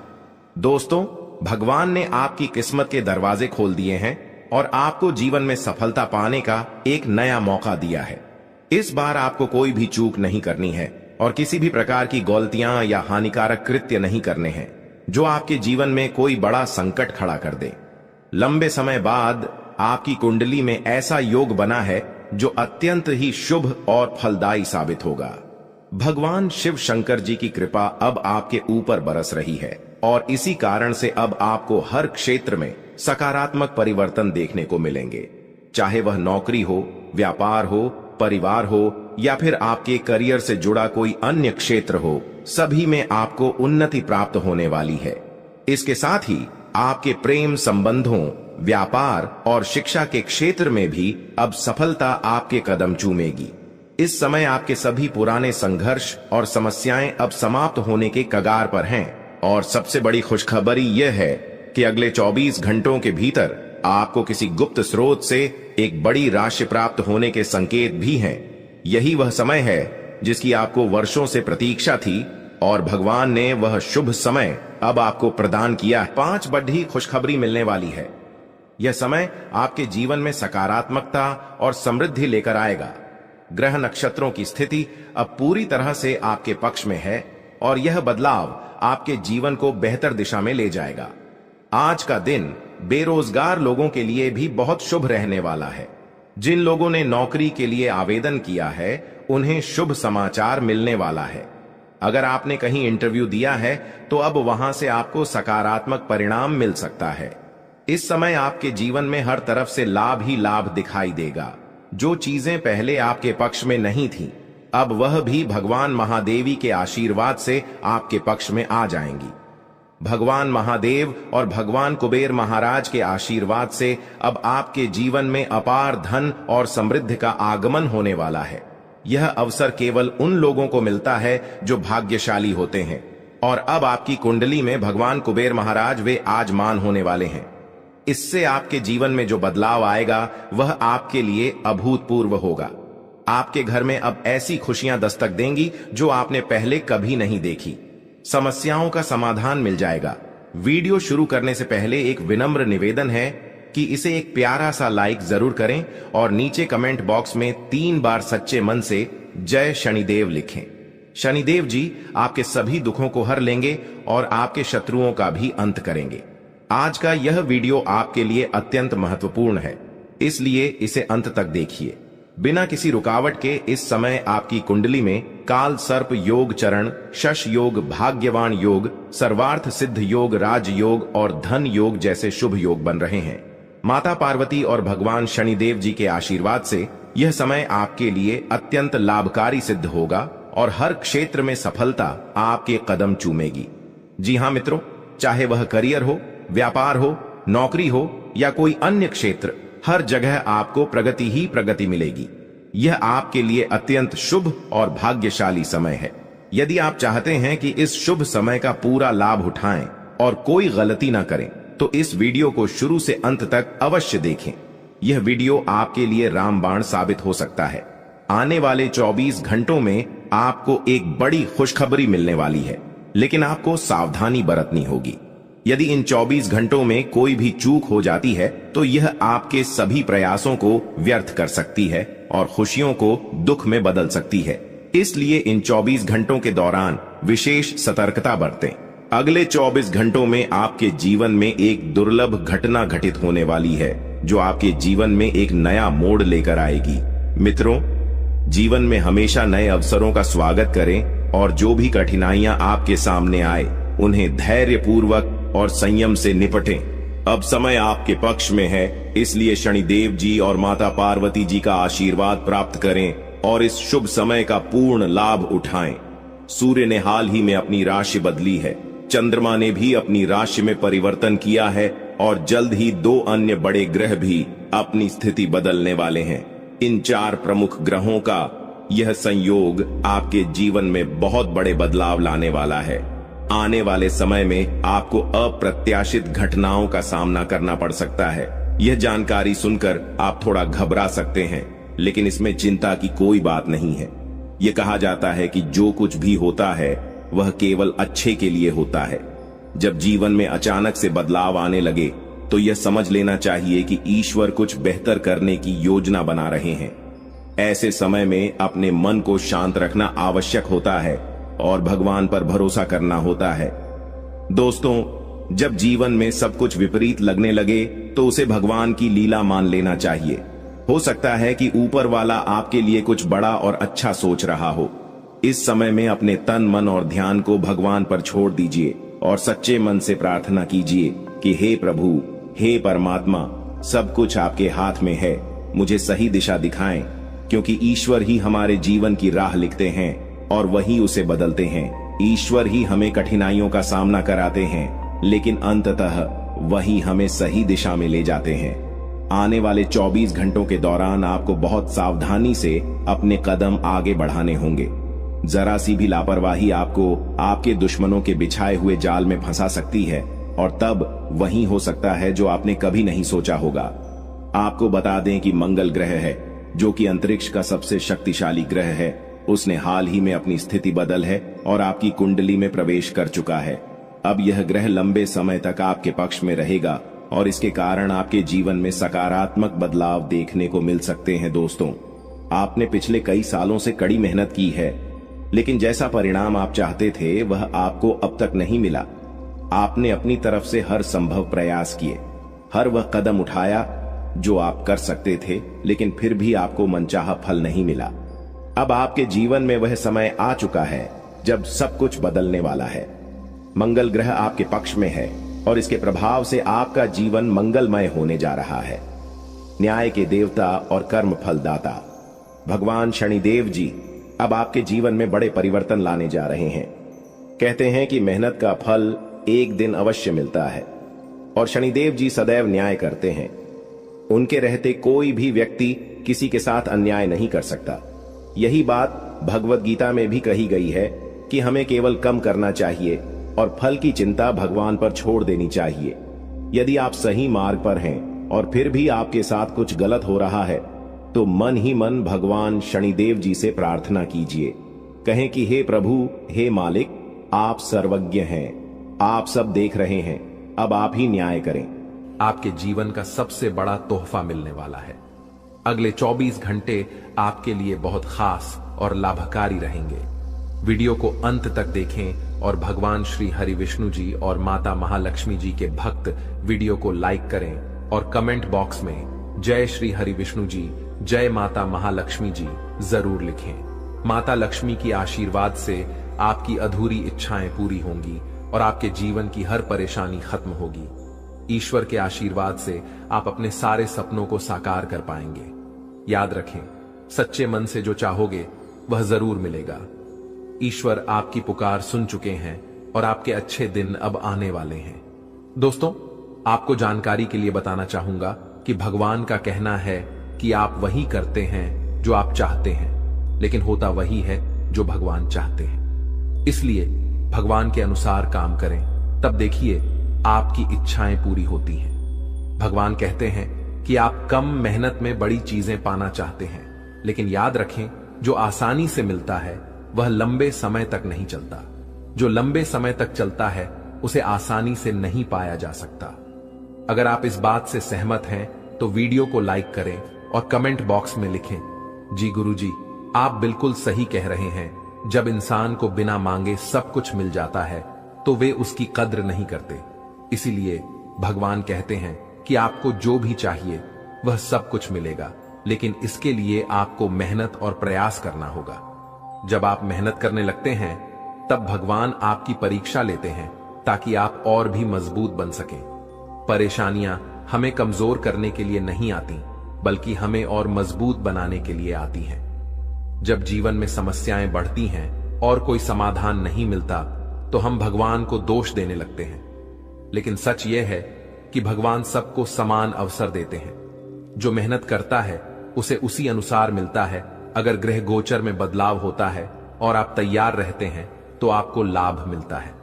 Speaker 1: दोस्तों, भगवान ने आपकी किस्मत के दरवाजे खोल दिए हैं और आपको जीवन में सफलता पाने का एक नया मौका दिया है। इस बार आपको कोई भी चूक नहीं करनी है और किसी भी प्रकार की गलतियां या हानिकारक कृत्य नहीं करने हैं जो आपके जीवन में कोई बड़ा संकट खड़ा कर दे। लंबे समय बाद आपकी कुंडली में ऐसा योग बना है जो अत्यंत ही शुभ और फलदायी साबित होगा। भगवान शिव शंकर जी की कृपा अब आपके ऊपर बरस रही है और इसी कारण से अब आपको हर क्षेत्र में सकारात्मक परिवर्तन देखने को मिलेंगे। चाहे वह नौकरी हो, व्यापार हो, परिवार हो या फिर आपके करियर से जुड़ा कोई अन्य क्षेत्र हो, सभी में आपको उन्नति प्राप्त होने वाली है। इसके साथ ही आपके प्रेम संबंधों, व्यापार और शिक्षा के क्षेत्र में भी अब सफलता आपके कदम चूमेगी। इस समय आपके सभी पुराने संघर्ष और समस्याएं अब समाप्त होने के कगार पर हैं और सबसे बड़ी खुशखबरी यह है कि अगले 24 घंटों के भीतर आपको किसी गुप्त स्रोत से एक बड़ी राशि प्राप्त होने के संकेत भी हैं। यही वह समय है जिसकी आपको वर्षों से प्रतीक्षा थी और भगवान ने वह शुभ समय अब आपको प्रदान किया। 5 बड़ी खुशखबरी मिलने वाली है। यह समय आपके जीवन में सकारात्मकता और समृद्धि लेकर आएगा। ग्रह नक्षत्रों की स्थिति अब पूरी तरह से आपके पक्ष में है और यह बदलाव आपके जीवन को बेहतर दिशा में ले जाएगा। आज का दिन बेरोजगार लोगों के लिए भी बहुत शुभ रहने वाला है। जिन लोगों ने नौकरी के लिए आवेदन किया है उन्हें शुभ समाचार मिलने वाला है। अगर आपने कहीं इंटरव्यू दिया है तो अब वहां से आपको सकारात्मक परिणाम मिल सकता है। इस समय आपके जीवन में हर तरफ से लाभ ही लाभ दिखाई देगा। जो चीजें पहले आपके पक्ष में नहीं थी, अब वह भी भगवान महादेवी के आशीर्वाद से आपके पक्ष में आ जाएंगी। भगवान महादेव और भगवान कुबेर महाराज के आशीर्वाद से अब आपके जीवन में अपार धन और समृद्धि का आगमन होने वाला है। यह अवसर केवल उन लोगों को मिलता है जो भाग्यशाली होते हैं और अब आपकी कुंडली में भगवान कुबेर महाराज वे आजमान होने वाले हैं। इससे आपके जीवन में जो बदलाव आएगा वह आपके लिए अभूतपूर्व होगा। आपके घर में अब ऐसी खुशियां दस्तक देंगी जो आपने पहले कभी नहीं देखी। समस्याओं का समाधान मिल जाएगा। वीडियो शुरू करने से पहले एक विनम्र निवेदन है कि इसे एक प्यारा सा लाइक जरूर करें और नीचे कमेंट बॉक्स में 3 बार सच्चे मन से जय शनिदेव लिखें। शनिदेव जी आपके सभी दुखों को हर लेंगे और आपके शत्रुओं का भी अंत करेंगे। आज का यह वीडियो आपके लिए अत्यंत महत्वपूर्ण है, इसलिए इसे अंत तक देखिए। बिना किसी रुकावट के इस समय आपकी कुंडली में काल सर्प योग चरण, शश योग, भाग्यवान योग, सर्वार्थ सिद्ध योग, राज योग और धन योग जैसे शुभ योग बन रहे हैं। माता पार्वती और भगवान शनिदेव जी के आशीर्वाद से यह समय आपके लिए अत्यंत लाभकारी सिद्ध होगा और हर क्षेत्र में सफलता आपके कदम चूमेगी। जी हाँ मित्रों, चाहे वह करियर हो, व्यापार हो, नौकरी हो या कोई अन्य क्षेत्र, हर जगह आपको प्रगति ही प्रगति मिलेगी। यह आपके लिए अत्यंत शुभ और भाग्यशाली समय है। यदि आप चाहते हैं कि इस शुभ समय का पूरा लाभ उठाएं और कोई गलती ना करें तो इस वीडियो को शुरू से अंत तक अवश्य देखें। यह वीडियो आपके लिए रामबाण साबित हो सकता है। आने वाले 24 घंटों में आपको एक बड़ी खुशखबरी मिलने वाली है, लेकिन आपको सावधानी बरतनी होगी। यदि इन 24 घंटों में कोई भी चूक हो जाती है तो यह आपके सभी प्रयासों को व्यर्थ कर सकती है और खुशियों को दुख में बदल सकती है। इसलिए इन 24 घंटों के दौरान विशेष सतर्कता बरतें। अगले 24 घंटों में आपके जीवन में एक दुर्लभ घटना घटित होने वाली है जो आपके जीवन में एक नया मोड़ लेकर आएगी। मित्रों, जीवन में हमेशा नए अवसरों का स्वागत करें और जो भी कठिनाइयां आपके सामने आए उन्हें धैर्य पूर्वक और संयम से निपटें। अब समय आपके पक्ष में है, इसलिए शनिदेव जी और माता पार्वती जी का आशीर्वाद प्राप्त करें और इस शुभ समय का पूर्ण लाभ उठाएं। सूर्य ने हाल ही में अपनी राशि बदली है, चंद्रमा ने भी अपनी राशि में परिवर्तन किया है और जल्द ही 2 अन्य बड़े ग्रह भी अपनी स्थिति बदलने वाले हैं। इन 4 प्रमुख ग्रहों का यह संयोग आपके जीवन में बहुत बड़े बदलाव लाने वाला है। आने वाले समय में आपको अप्रत्याशित घटनाओं का सामना करना पड़ सकता है। यह जानकारी सुनकर आप थोड़ा घबरा सकते हैं, लेकिन इसमें चिंता की कोई बात नहीं है। यह कहा जाता है कि जो कुछ भी होता है वह केवल अच्छे के लिए होता है। जब जीवन में अचानक से बदलाव आने लगे तो यह समझ लेना चाहिए कि ईश्वर कुछ बेहतर करने की योजना बना रहे हैं। ऐसे समय में अपने मन को शांत रखना आवश्यक होता है और भगवान पर भरोसा करना होता है। दोस्तों, जब जीवन में सब कुछ विपरीत लगने लगे तो उसे भगवान की लीला मान लेना चाहिए। हो सकता है कि ऊपर वाला आपके लिए कुछ बड़ा और अच्छा सोच रहा हो। इस समय में अपने तन मन और ध्यान को भगवान पर छोड़ दीजिए और सच्चे मन से प्रार्थना कीजिए कि हे प्रभु, हे परमात्मा, सब कुछ आपके हाथ में है, मुझे सही दिशा दिखाएं, क्योंकि ईश्वर ही हमारे जीवन की राह लिखते हैं और वही उसे बदलते हैं। ईश्वर ही हमें कठिनाइयों का सामना कराते हैं, लेकिन अंततः वही हमें सही दिशा में ले जाते हैं। आने वाले 24 घंटों के दौरान आपको बहुत सावधानी से अपने कदम आगे बढ़ाने होंगे। जरा सी भी लापरवाही आपको आपके दुश्मनों के बिछाए हुए जाल में फंसा सकती है, और तब वही हो सकता है जो आपने कभी नहीं सोचा होगा। आपको बता दें कि मंगल ग्रह है, जो कि अंतरिक्ष का सबसे शक्तिशाली ग्रह है, उसने हाल ही में अपनी स्थिति बदल है और आपकी कुंडली में प्रवेश कर चुका है। अब यह ग्रह लंबे समय तक आपके पक्ष में रहेगा और इसके कारण आपके जीवन में सकारात्मक बदलाव देखने को मिल सकते हैं। दोस्तों, आपने पिछले कई सालों से कड़ी मेहनत की है, लेकिन जैसा परिणाम आप चाहते थे वह आपको अब तक नहीं मिला। आपने अपनी तरफ से हर संभव प्रयास किए, हर वह कदम उठाया जो आप कर सकते थे, लेकिन फिर भी आपको मनचाहा फल नहीं मिला। अब आपके जीवन में वह समय आ चुका है जब सब कुछ बदलने वाला है। मंगल ग्रह आपके पक्ष में है और इसके प्रभाव से आपका जीवन मंगलमय होने जा रहा है। न्याय के देवता और कर्म फलदाता भगवान शनिदेव जी अब आपके जीवन में बड़े परिवर्तन लाने जा रहे हैं। कहते हैं कि मेहनत का फल एक दिन अवश्य मिलता है और शनिदेव जी सदैव न्याय करते हैं। उनके रहते कोई भी व्यक्ति किसी के साथ अन्याय नहीं कर सकता। यही बात भगवत गीता में भी कही गई है कि हमें केवल कम करना चाहिए और फल की चिंता भगवान पर छोड़ देनी चाहिए। यदि आप सही मार्ग पर हैं और फिर भी आपके साथ कुछ गलत हो रहा है, तो मन ही मन भगवान शनिदेव जी से प्रार्थना कीजिए। कहें कि हे प्रभु, हे मालिक, आप सर्वज्ञ हैं, आप सब देख रहे हैं, अब आप ही न्याय करें।
Speaker 3: आपके जीवन का सबसे बड़ा तोहफा मिलने वाला है। अगले 24 घंटे आपके लिए बहुत खास और लाभकारी रहेंगे। वीडियो को अंत तक देखें और भगवान श्री हरि विष्णु जी और माता महालक्ष्मी जी के भक्त वीडियो को लाइक करें और कमेंट बॉक्स में जय श्री हरि विष्णु जी, जय माता महालक्ष्मी जी जरूर लिखें। माता लक्ष्मी की आशीर्वाद से आपकी अधूरी इच्छाएं पूरी होंगी और आपके जीवन की हर परेशानी खत्म होगी। ईश्वर के आशीर्वाद से आप अपने सारे सपनों को साकार कर पाएंगे। याद रखें, सच्चे मन से जो चाहोगे वह जरूर मिलेगा। ईश्वर आपकी पुकार सुन चुके हैं और आपके अच्छे दिन अब आने वाले हैं। दोस्तों, आपको जानकारी के लिए बताना चाहूंगा कि भगवान का कहना है कि आप वही करते हैं जो आप चाहते हैं, लेकिन होता वही है जो भगवान चाहते हैं। इसलिए भगवान के अनुसार काम करें, तब देखिए आपकी इच्छाएं पूरी होती हैं। भगवान कहते हैं कि आप कम मेहनत में बड़ी चीजें पाना चाहते हैं, लेकिन याद रखें, जो आसानी से मिलता है वह लंबे समय तक नहीं चलता। जो लंबे समय तक चलता है उसे आसानी से नहीं पाया जा सकता। अगर आप इस बात से सहमत हैं तो वीडियो को लाइक करें और कमेंट बॉक्स में लिखें, जी गुरुजी, आप बिल्कुल सही कह रहे हैं। जब इंसान को बिना मांगे सब कुछ मिल जाता है तो वे उसकी कद्र नहीं करते। इसीलिए भगवान कहते हैं कि आपको जो भी चाहिए वह सब कुछ मिलेगा, लेकिन इसके लिए आपको मेहनत और प्रयास करना होगा। जब आप मेहनत करने लगते हैं तब भगवान आपकी परीक्षा लेते हैं ताकि आप और भी मजबूत बन सकें। परेशानियां हमें कमजोर करने के लिए नहीं आती, बल्कि हमें और मजबूत बनाने के लिए आती हैं। जब जीवन में समस्याएं बढ़ती हैं और कोई समाधान नहीं मिलता तो हम भगवान को दोष देने लगते हैं, लेकिन सच यह है कि भगवान सबको समान अवसर देते हैं। जो मेहनत करता है उसे उसी अनुसार मिलता है। अगर ग्रह गोचर में बदलाव होता है और आप तैयार रहते हैं तो आपको लाभ मिलता है।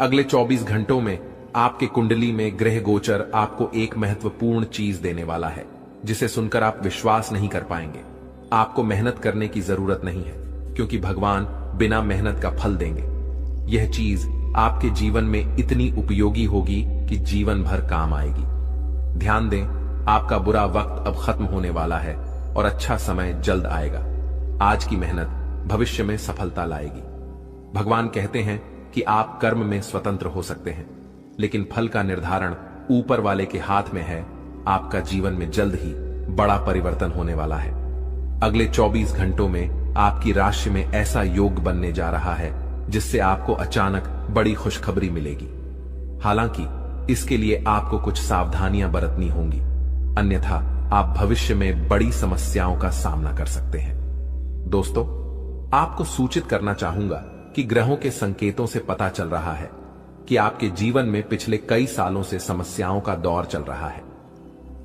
Speaker 3: अगले 24 घंटों में आपके कुंडली में ग्रह गोचर आपको एक महत्वपूर्ण चीज देने वाला है, जिसे सुनकर आप विश्वास नहीं कर पाएंगे। आपको मेहनत करने की जरूरत नहीं है, क्योंकि भगवान बिना मेहनत का फल देंगे। यह चीज आपके जीवन में इतनी उपयोगी होगी कि जीवन भर काम आएगी। ध्यान दें, आपका बुरा वक्त अब खत्म होने वाला है और अच्छा समय जल्द आएगा। आज की मेहनत भविष्य में सफलता लाएगी। भगवान कहते हैं कि आप कर्म में स्वतंत्र हो सकते हैं, लेकिन फल का निर्धारण ऊपर वाले के हाथ में है। आपका जीवन में जल्द ही बड़ा परिवर्तन होने वाला है। अगले 24 घंटों में आपकी राशि में ऐसा योग बनने जा रहा है जिससे आपको अचानक बड़ी खुशखबरी मिलेगी। हालांकि इसके लिए आपको कुछ सावधानियां बरतनी होंगी, अन्यथा आप भविष्य में बड़ी समस्याओं का सामना कर सकते हैं। दोस्तों, आपको सूचित करना चाहूंगा कि ग्रहों के संकेतों से पता चल रहा है कि आपके जीवन में पिछले कई सालों से समस्याओं का दौर चल रहा है।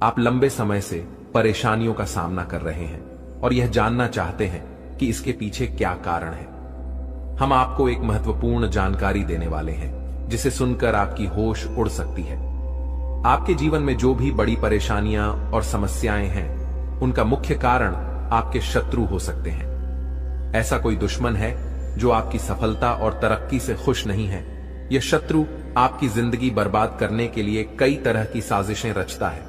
Speaker 3: आप लंबे समय से परेशानियों का सामना कर रहे हैं और यह जानना चाहते हैं कि इसके पीछे क्या कारण है। हम आपको एक महत्वपूर्ण जानकारी देने वाले हैं जिसे सुनकर आपकी होश उड़ सकती है। आपके जीवन में जो भी बड़ी परेशानियां और समस्याएं हैं, उनका मुख्य कारण आपके शत्रु हो सकते हैं। ऐसा कोई दुश्मन है जो आपकी सफलता और तरक्की से खुश नहीं है। यह शत्रु आपकी जिंदगी बर्बाद करने के लिए कई तरह की साजिशें रचता है।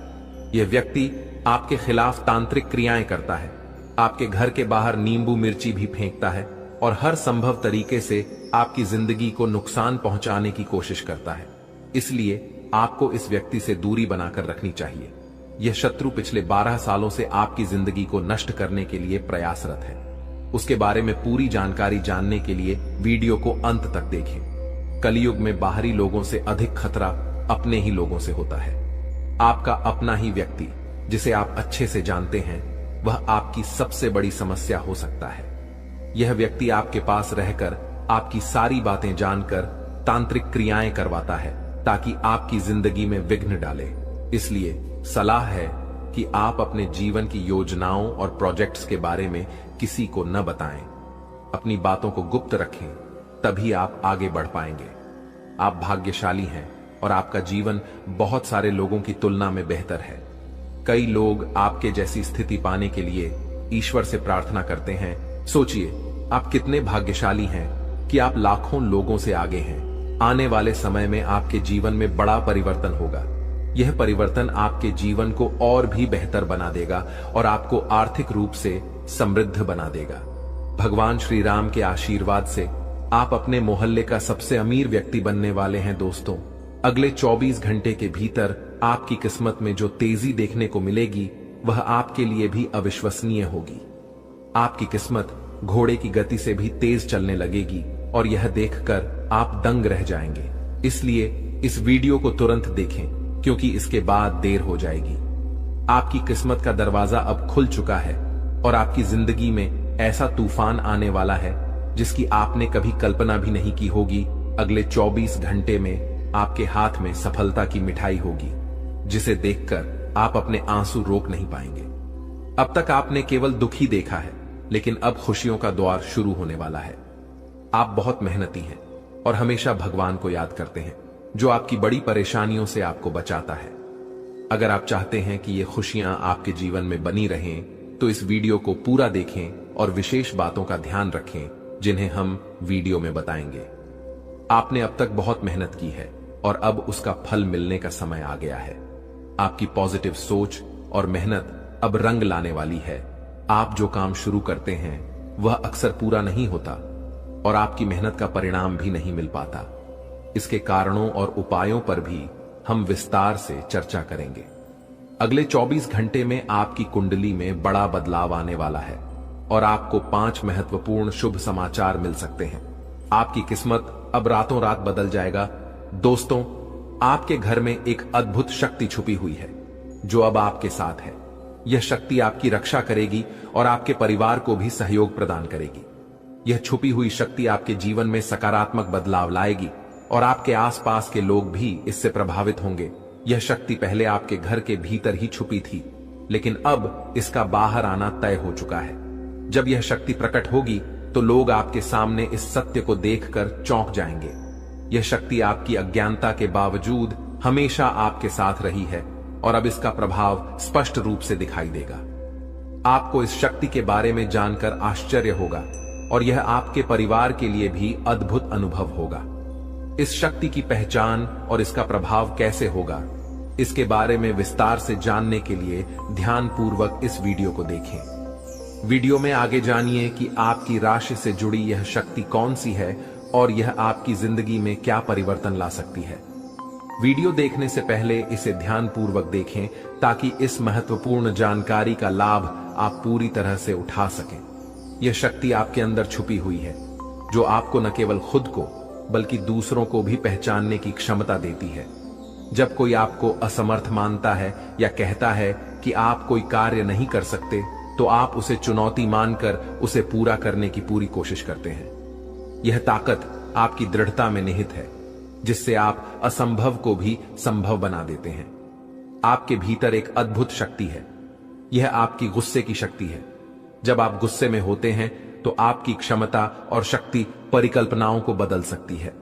Speaker 3: यह व्यक्ति आपके खिलाफ तांत्रिक क्रियाएं करता है, आपके घर के बाहर नींबू मिर्ची भी फेंकता है और हर संभव तरीके से आपकी जिंदगी को नुकसान पहुंचाने की कोशिश करता है। इसलिए आपको इस व्यक्ति से दूरी बनाकर रखनी चाहिए। यह शत्रु पिछले 12 सालों से आपकी जिंदगी को नष्ट करने के लिए प्रयासरत है। उसके बारे में पूरी जानकारी जानने के लिए वीडियो को अंत तक देखें। कलयुग में बाहरी लोगों से अधिक खतरा अपने ही लोगों से होता है। आपका अपना ही व्यक्ति, जिसे आप अच्छे से जानते हैं, वह आपकी सबसे बड़ी समस्या हो सकता है। यह व्यक्ति आपके पास रहकर आपकी सारी बातें जानकर तांत्रिक क्रियाएं करवाता है ताकि आपकी जिंदगी में विघ्न डाले। इसलिए सलाह है कि आप अपने जीवन की योजनाओं और प्रोजेक्ट्स के बारे में किसी को न बताएं। अपनी बातों को गुप्त रखें, तभी आप आगे बढ़ पाएंगे। आप भाग्यशाली हैं और आपका जीवन बहुत सारे लोगों की तुलना में बेहतर है। कई लोग आपके जैसी स्थिति पाने के लिए ईश्वर से प्रार्थना करते हैं। सोचिए, आप कितने भाग्यशाली हैं कि आप लाखों लोगों से आगे हैं। आने वाले समय में आपके जीवन में बड़ा परिवर्तन होगा। यह परिवर्तन आपके जीवन को और भी बेहतर बना देगा और आपको आर्थिक रूप से समृद्ध बना देगा। भगवान श्री राम के आशीर्वाद से आप अपने मोहल्ले का सबसे अमीर व्यक्ति बनने वाले हैं। दोस्तों, अगले 24 घंटे के भीतर आपकी किस्मत में जो तेजी देखने को मिलेगी, वह आपके लिए भी अविश्वसनीय होगी। आपकी किस्मत घोड़े की गति से भी तेज चलने लगेगी और यह देखकर आप दंग रह जाएंगे। इसलिए इस वीडियो को तुरंत देखें, क्योंकि इसके बाद देर हो जाएगी। आपकी किस्मत का दरवाजा अब खुल चुका है और आपकी जिंदगी में ऐसा तूफान आने वाला है जिसकी आपने कभी कल्पना भी नहीं की होगी। अगले 24 घंटे में आपके हाथ में सफलता की मिठाई होगी, जिसे देखकर आप अपने आंसू रोक नहीं पाएंगे। अब तक आपने केवल दुख ही देखा है, लेकिन अब खुशियों का द्वार शुरू होने वाला है। आप बहुत मेहनती हैं और हमेशा भगवान को याद करते हैं, जो आपकी बड़ी परेशानियों से आपको बचाता है। अगर आप चाहते हैं कि ये खुशियां आपके जीवन में बनी रहें, तो इस वीडियो को पूरा देखें और विशेष बातों का ध्यान रखें जिन्हें हम वीडियो में बताएंगे। आपने अब तक बहुत मेहनत की है और अब उसका फल मिलने का समय आ गया है। आपकी पॉजिटिव सोच और मेहनत अब रंग लाने वाली है। आप जो काम शुरू करते हैं वह अक्सर पूरा नहीं होता और आपकी मेहनत का परिणाम भी नहीं मिल पाता। इसके कारणों और उपायों पर भी हम विस्तार से चर्चा करेंगे। अगले 24 घंटे में आपकी कुंडली में बड़ा बदलाव आने वाला है और आपको 5 महत्वपूर्ण शुभ समाचार मिल सकते हैं। आपकी किस्मत अब रातों रात बदल जाएगा। दोस्तों, आपके घर में एक अद्भुत शक्ति छुपी हुई है जो अब आपके साथ है। यह शक्ति आपकी रक्षा करेगी और आपके परिवार को भी सहयोग प्रदान करेगी। यह छुपी हुई शक्ति आपके जीवन में सकारात्मक बदलाव लाएगी और आपके आसपास के लोग भी इससे प्रभावित होंगे। यह शक्ति पहले आपके घर के भीतर ही छुपी थी, लेकिन अब इसका बाहर आना तय हो चुका है। जब यह शक्ति प्रकट होगी तो लोग आपके सामने इस सत्य को देखकर चौंक जाएंगे। यह शक्ति आपकी अज्ञानता के बावजूद हमेशा आपके साथ रही है और अब इसका प्रभाव स्पष्ट रूप से दिखाई देगा। आपको इस शक्ति के बारे में जानकर आश्चर्य होगा और यह आपके परिवार के लिए भी अद्भुत अनुभव होगा। इस शक्ति की पहचान और इसका प्रभाव कैसे होगा, इसके बारे में विस्तार से जानने के लिए ध्यानपूर्वक इस वीडियो को देखें। वीडियो में आगे जानिए कि आपकी राशि से जुड़ी यह शक्ति कौन सी है और यह आपकी जिंदगी में क्या परिवर्तन ला सकती है। वीडियो देखने से पहले इसे ध्यानपूर्वक देखें ताकि इस महत्वपूर्ण जानकारी का लाभ आप पूरी तरह से उठा सकें। यह शक्ति आपके अंदर छुपी हुई है, जो आपको न केवल खुद को बल्कि दूसरों को भी पहचानने की क्षमता देती है। जब कोई आपको असमर्थ मानता है या कहता है कि आप कोई कार्य नहीं कर सकते, तो आप उसे चुनौती मानकर उसे पूरा करने की पूरी कोशिश करते हैं। यह ताकत आपकी दृढ़ता में निहित है, जिससे आप असंभव को भी संभव बना देते हैं। आपके भीतर एक अद्भुत शक्ति है। यह आपकी गुस्से की शक्ति है। जब आप गुस्से में होते हैं तो आपकी क्षमता और शक्ति परिकल्पनाओं को बदल सकती है।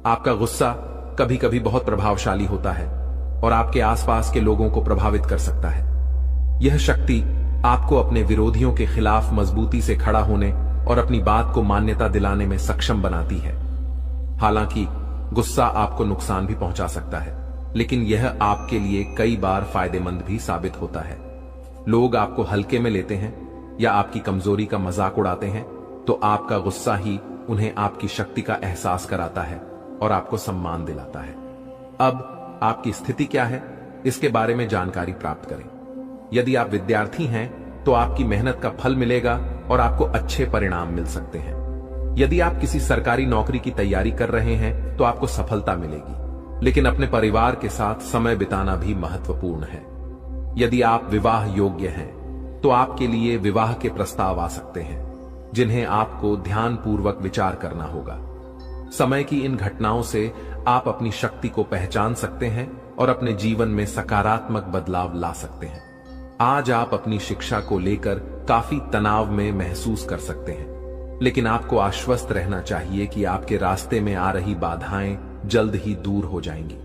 Speaker 3: आपका गुस्सा कभी कभी बहुत प्रभावशाली होता है और आपके आसपास के लोगों को प्रभावित कर सकता है। यह शक्ति आपको अपने विरोधियों के खिलाफ मजबूती से खड़ा होने और अपनी बात को मान्यता दिलाने में सक्षम बनाती है। हालांकि गुस्सा आपको नुकसान भी पहुंचा सकता है, लेकिन यह आपके लिए कई बार फायदेमंद भी साबित होता है। लोग आपको हल्के में लेते हैं या आपकी कमजोरी का मजाक उड़ाते हैं, तो आपका गुस्सा ही उन्हें आपकी शक्ति का एहसास कराता है और आपको सम्मान दिलाता है। अब आपकी स्थिति क्या है, इसके बारे में जानकारी प्राप्त करें। यदि आप विद्यार्थी हैं तो आपकी मेहनत का फल मिलेगा और आपको अच्छे परिणाम मिल सकते हैं। यदि आप किसी सरकारी नौकरी की तैयारी कर रहे हैं तो आपको सफलता मिलेगी, लेकिन अपने परिवार के साथ समय बिताना भी महत्वपूर्ण है। यदि आप विवाह योग्य हैं तो आपके लिए विवाह के प्रस्ताव आ सकते हैं, जिन्हें आपको ध्यानपूर्वक विचार करना होगा। समय की इन घटनाओं से आप अपनी शक्ति को पहचान सकते हैं और अपने जीवन में सकारात्मक बदलाव ला सकते हैं। आज आप अपनी शिक्षा को लेकर काफी तनाव में महसूस कर सकते हैं, लेकिन आपको आश्वस्त रहना चाहिए कि आपके रास्ते में आ रही बाधाएं जल्द ही दूर हो जाएंगी।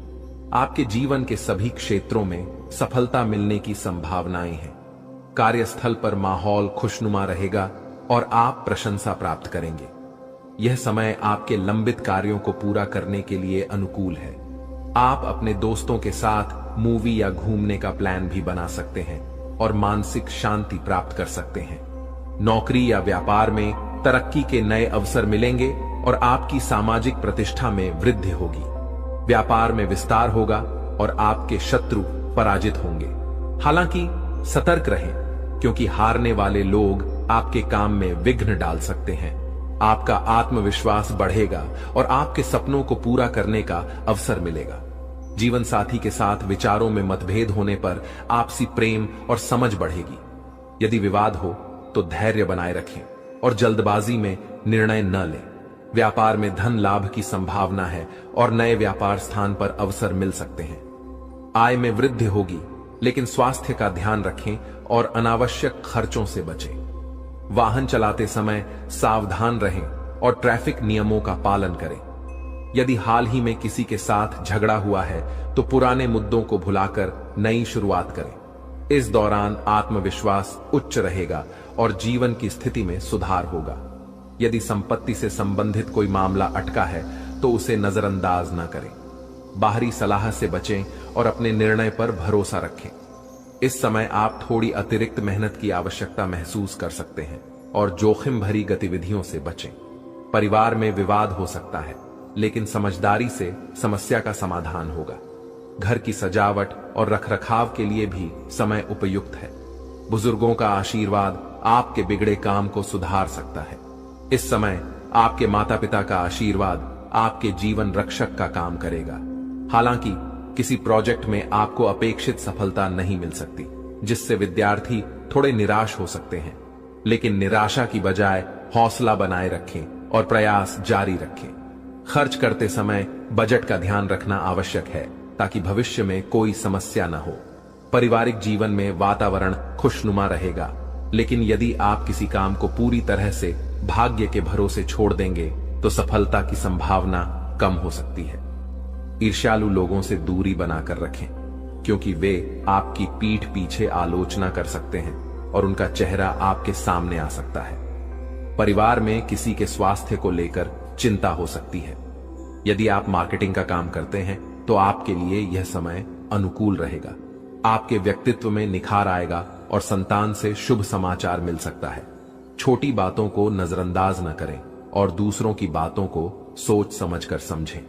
Speaker 3: आपके जीवन के सभी क्षेत्रों में सफलता मिलने की संभावनाएं हैं। कार्यस्थल पर माहौल खुशनुमा रहेगा और आप प्रशंसा प्राप्त करेंगे। यह समय आपके लंबित कार्यों को पूरा करने के लिए अनुकूल है। आप अपने दोस्तों के साथ मूवी या घूमने का प्लान भी बना सकते हैं और मानसिक शांति प्राप्त कर सकते हैं। नौकरी या व्यापार में तरक्की के नए अवसर मिलेंगे और आपकी सामाजिक प्रतिष्ठा में वृद्धि होगी। व्यापार में विस्तार होगा और आपके शत्रु पराजित होंगे। हालांकि सतर्क रहें, क्योंकि हारने वाले लोग आपके काम में विघ्न डाल सकते हैं। आपका आत्मविश्वास बढ़ेगा और आपके सपनों को पूरा करने का अवसर मिलेगा। जीवन साथी के साथ विचारों में मतभेद होने पर आपसी प्रेम और समझ बढ़ेगी। यदि विवाद हो तो धैर्य बनाए रखें और जल्दबाजी में निर्णय न लें। व्यापार में धन लाभ की संभावना है और नए व्यापार स्थान पर अवसर मिल सकते हैं। आय में वृद्धि होगी, लेकिन स्वास्थ्य का ध्यान रखें और अनावश्यक खर्चों से बचें। वाहन चलाते समय सावधान रहें और ट्रैफिक नियमों का पालन करें। यदि हाल ही में किसी के साथ झगड़ा हुआ है तो पुराने मुद्दों को भुलाकर नई शुरुआत करें। इस दौरान आत्मविश्वास उच्च रहेगा और जीवन की स्थिति में सुधार होगा। यदि संपत्ति से संबंधित कोई मामला अटका है तो उसे नजरअंदाज न करें। बाहरी सलाह से बचें और अपने निर्णय पर भरोसा रखें। इस समय आप थोड़ी अतिरिक्त मेहनत की आवश्यकता महसूस कर सकते हैं और जोखिम भरी गतिविधियों से बचें। परिवार में विवाद हो सकता है, लेकिन समझदारी से समस्या का समाधान होगा। घर की सजावट और रखरखाव के लिए भी समय उपयुक्त है। बुजुर्गों का आशीर्वाद आपके बिगड़े काम को सुधार सकता है। इस समय आपके माता पिता का आशीर्वाद आपके जीवन रक्षक का काम करेगा। हालांकि किसी प्रोजेक्ट में आपको अपेक्षित सफलता नहीं मिल सकती, जिससे विद्यार्थी थोड़े निराश हो सकते हैं। लेकिन निराशा की बजाय हौसला बनाए रखें और प्रयास जारी रखें। खर्च करते समय बजट का ध्यान रखना आवश्यक है, ताकि भविष्य में कोई समस्या न हो। पारिवारिक जीवन में वातावरण खुशनुमा रहेगा, लेकिन यदि आप किसी काम को पूरी तरह से भाग्य के भरोसे छोड़ देंगे तो सफलता की संभावना कम हो सकती है। ईर्ष्यालु लोगों से दूरी बनाकर रखें, क्योंकि वे आपकी पीठ पीछे आलोचना कर सकते हैं और उनका चेहरा आपके सामने आ सकता है। परिवार में किसी के स्वास्थ्य को लेकर चिंता हो सकती है। यदि आप मार्केटिंग का काम करते हैं तो आपके लिए यह समय अनुकूल रहेगा। आपके व्यक्तित्व में निखार आएगा और संतान से शुभ समाचार मिल सकता है। छोटी बातों को नजरअंदाज न करें और दूसरों की बातों को सोच समझकर समझें।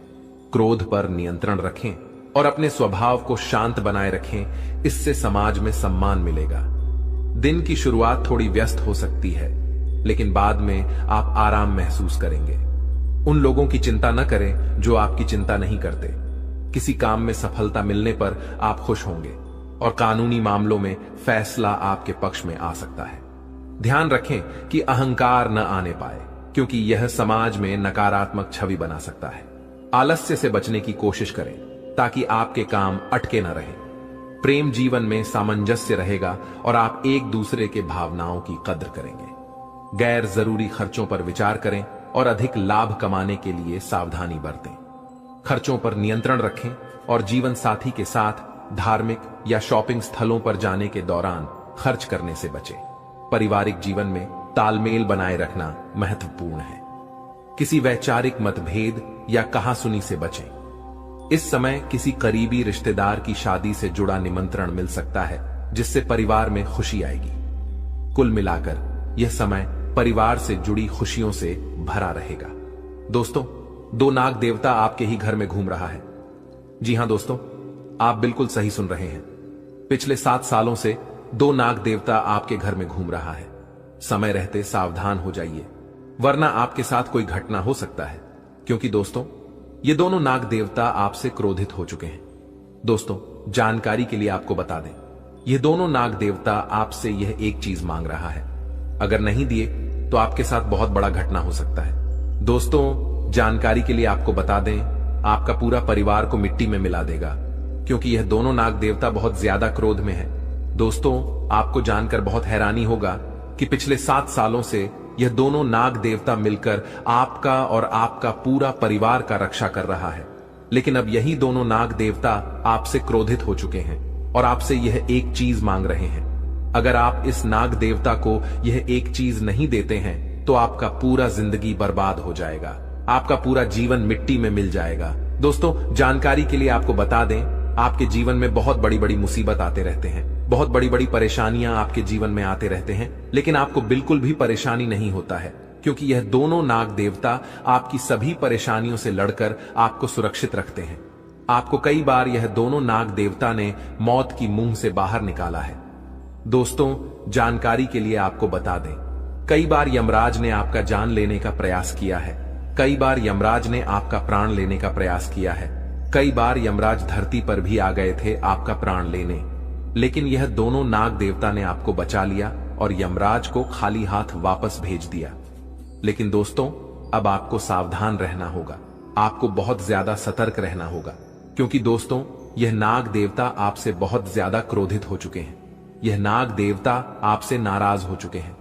Speaker 3: क्रोध पर नियंत्रण रखें और अपने स्वभाव को शांत बनाए रखें। इससे समाज में सम्मान मिलेगा। दिन की शुरुआत थोड़ी व्यस्त हो सकती है, लेकिन बाद में आप आराम महसूस करेंगे। उन लोगों की चिंता न करें जो आपकी चिंता नहीं करते। किसी काम में सफलता मिलने पर आप खुश होंगे और कानूनी मामलों में फैसला आपके पक्ष में आ सकता है। ध्यान रखें कि अहंकार न आने पाए, क्योंकि यह समाज में नकारात्मक छवि बना सकता है। आलस्य से बचने की कोशिश करें ताकि आपके काम अटके न रहें। प्रेम जीवन में सामंजस्य रहेगा और आप एक दूसरे के भावनाओं की कद्र करेंगे। गैर जरूरी खर्चों पर विचार करें और अधिक लाभ कमाने के लिए सावधानी बरतें। खर्चों पर नियंत्रण रखें और जीवन साथी के साथ धार्मिक या शॉपिंग स्थलों पर जाने के दौरान खर्च करने से बचें। पारिवारिक जीवन में तालमेल बनाए रखना महत्वपूर्ण है। किसी वैचारिक मतभेद या कहासुनी से बचें। इस समय किसी करीबी रिश्तेदार की शादी से जुड़ा निमंत्रण मिल सकता है, जिससे परिवार में खुशी आएगी। कुल मिलाकर यह समय परिवार से जुड़ी खुशियों से भरा रहेगा। दोस्तों, 2 नाग देवता आपके ही घर में घूम रहा है। जी हां दोस्तों, आप बिल्कुल सही सुन रहे हैं। पिछले 7 सालों से 2 नाग देवता आपके घर में घूम रहा है। समय रहते सावधान हो जाइए, वरना आपके साथ कोई घटना हो सकता है, क्योंकि दोस्तों ये दोनों नाग देवता आपसे क्रोधित हो चुके हैं। दोस्तों, जानकारी के लिए आपको बता दें, ये दोनों नाग देवता आपसे यह एक चीज मांग रहा है। अगर नहीं दिए तो आपके साथ बहुत बड़ा घटना हो सकता है। दोस्तों, जानकारी के लिए आपको बता दें, आपका पूरा परिवार को मिट्टी में मिला देगा, क्योंकि यह दोनों नाग देवता बहुत ज्यादा क्रोध में है। दोस्तों, आपको जानकर बहुत हैरानी होगा कि पिछले 7 सालों से यह दोनों नाग देवता मिलकर आपका और आपका पूरा परिवार का रक्षा कर रहा है। लेकिन अब यही दोनों नाग देवता आपसे क्रोधित हो चुके हैं और आपसे यह एक चीज मांग रहे हैं। अगर आप इस नाग देवता को यह एक चीज नहीं देते हैं तो आपका पूरा जिंदगी बर्बाद हो जाएगा, आपका पूरा जीवन मिट्टी में मिल जाएगा। दोस्तों, जानकारी के लिए आपको बता दें, आपके जीवन में बहुत बड़ी बड़ी मुसीबत आते रहते हैं, बहुत बड़ी बड़ी परेशानियां आपके जीवन में आते रहते हैं, लेकिन आपको बिल्कुल भी परेशानी नहीं होता है, क्योंकि यह दोनों नाग देवता आपकी सभी परेशानियों से लड़कर आपको सुरक्षित रखते हैं। आपको कई बार यह दोनों नाग देवता ने मौत की मुंह से बाहर निकाला है। दोस्तों, जानकारी के लिए आपको बता दें, कई बार यमराज ने आपका जान लेने का प्रयास किया है, कई बार यमराज ने आपका प्राण लेने का प्रयास किया है, कई बार यमराज धरती पर भी आ गए थे आपका प्राण लेने, लेकिन यह दोनों नाग देवता ने आपको बचा लिया और यमराज को खाली हाथ वापस भेज दिया। लेकिन दोस्तों, अब आपको सावधान रहना होगा, आपको बहुत ज्यादा सतर्क रहना होगा, क्योंकि दोस्तों यह नाग देवता आपसे बहुत ज्यादा क्रोधित हो चुके हैं। यह नाग देवता आपसे नाराज हो चुके हैं।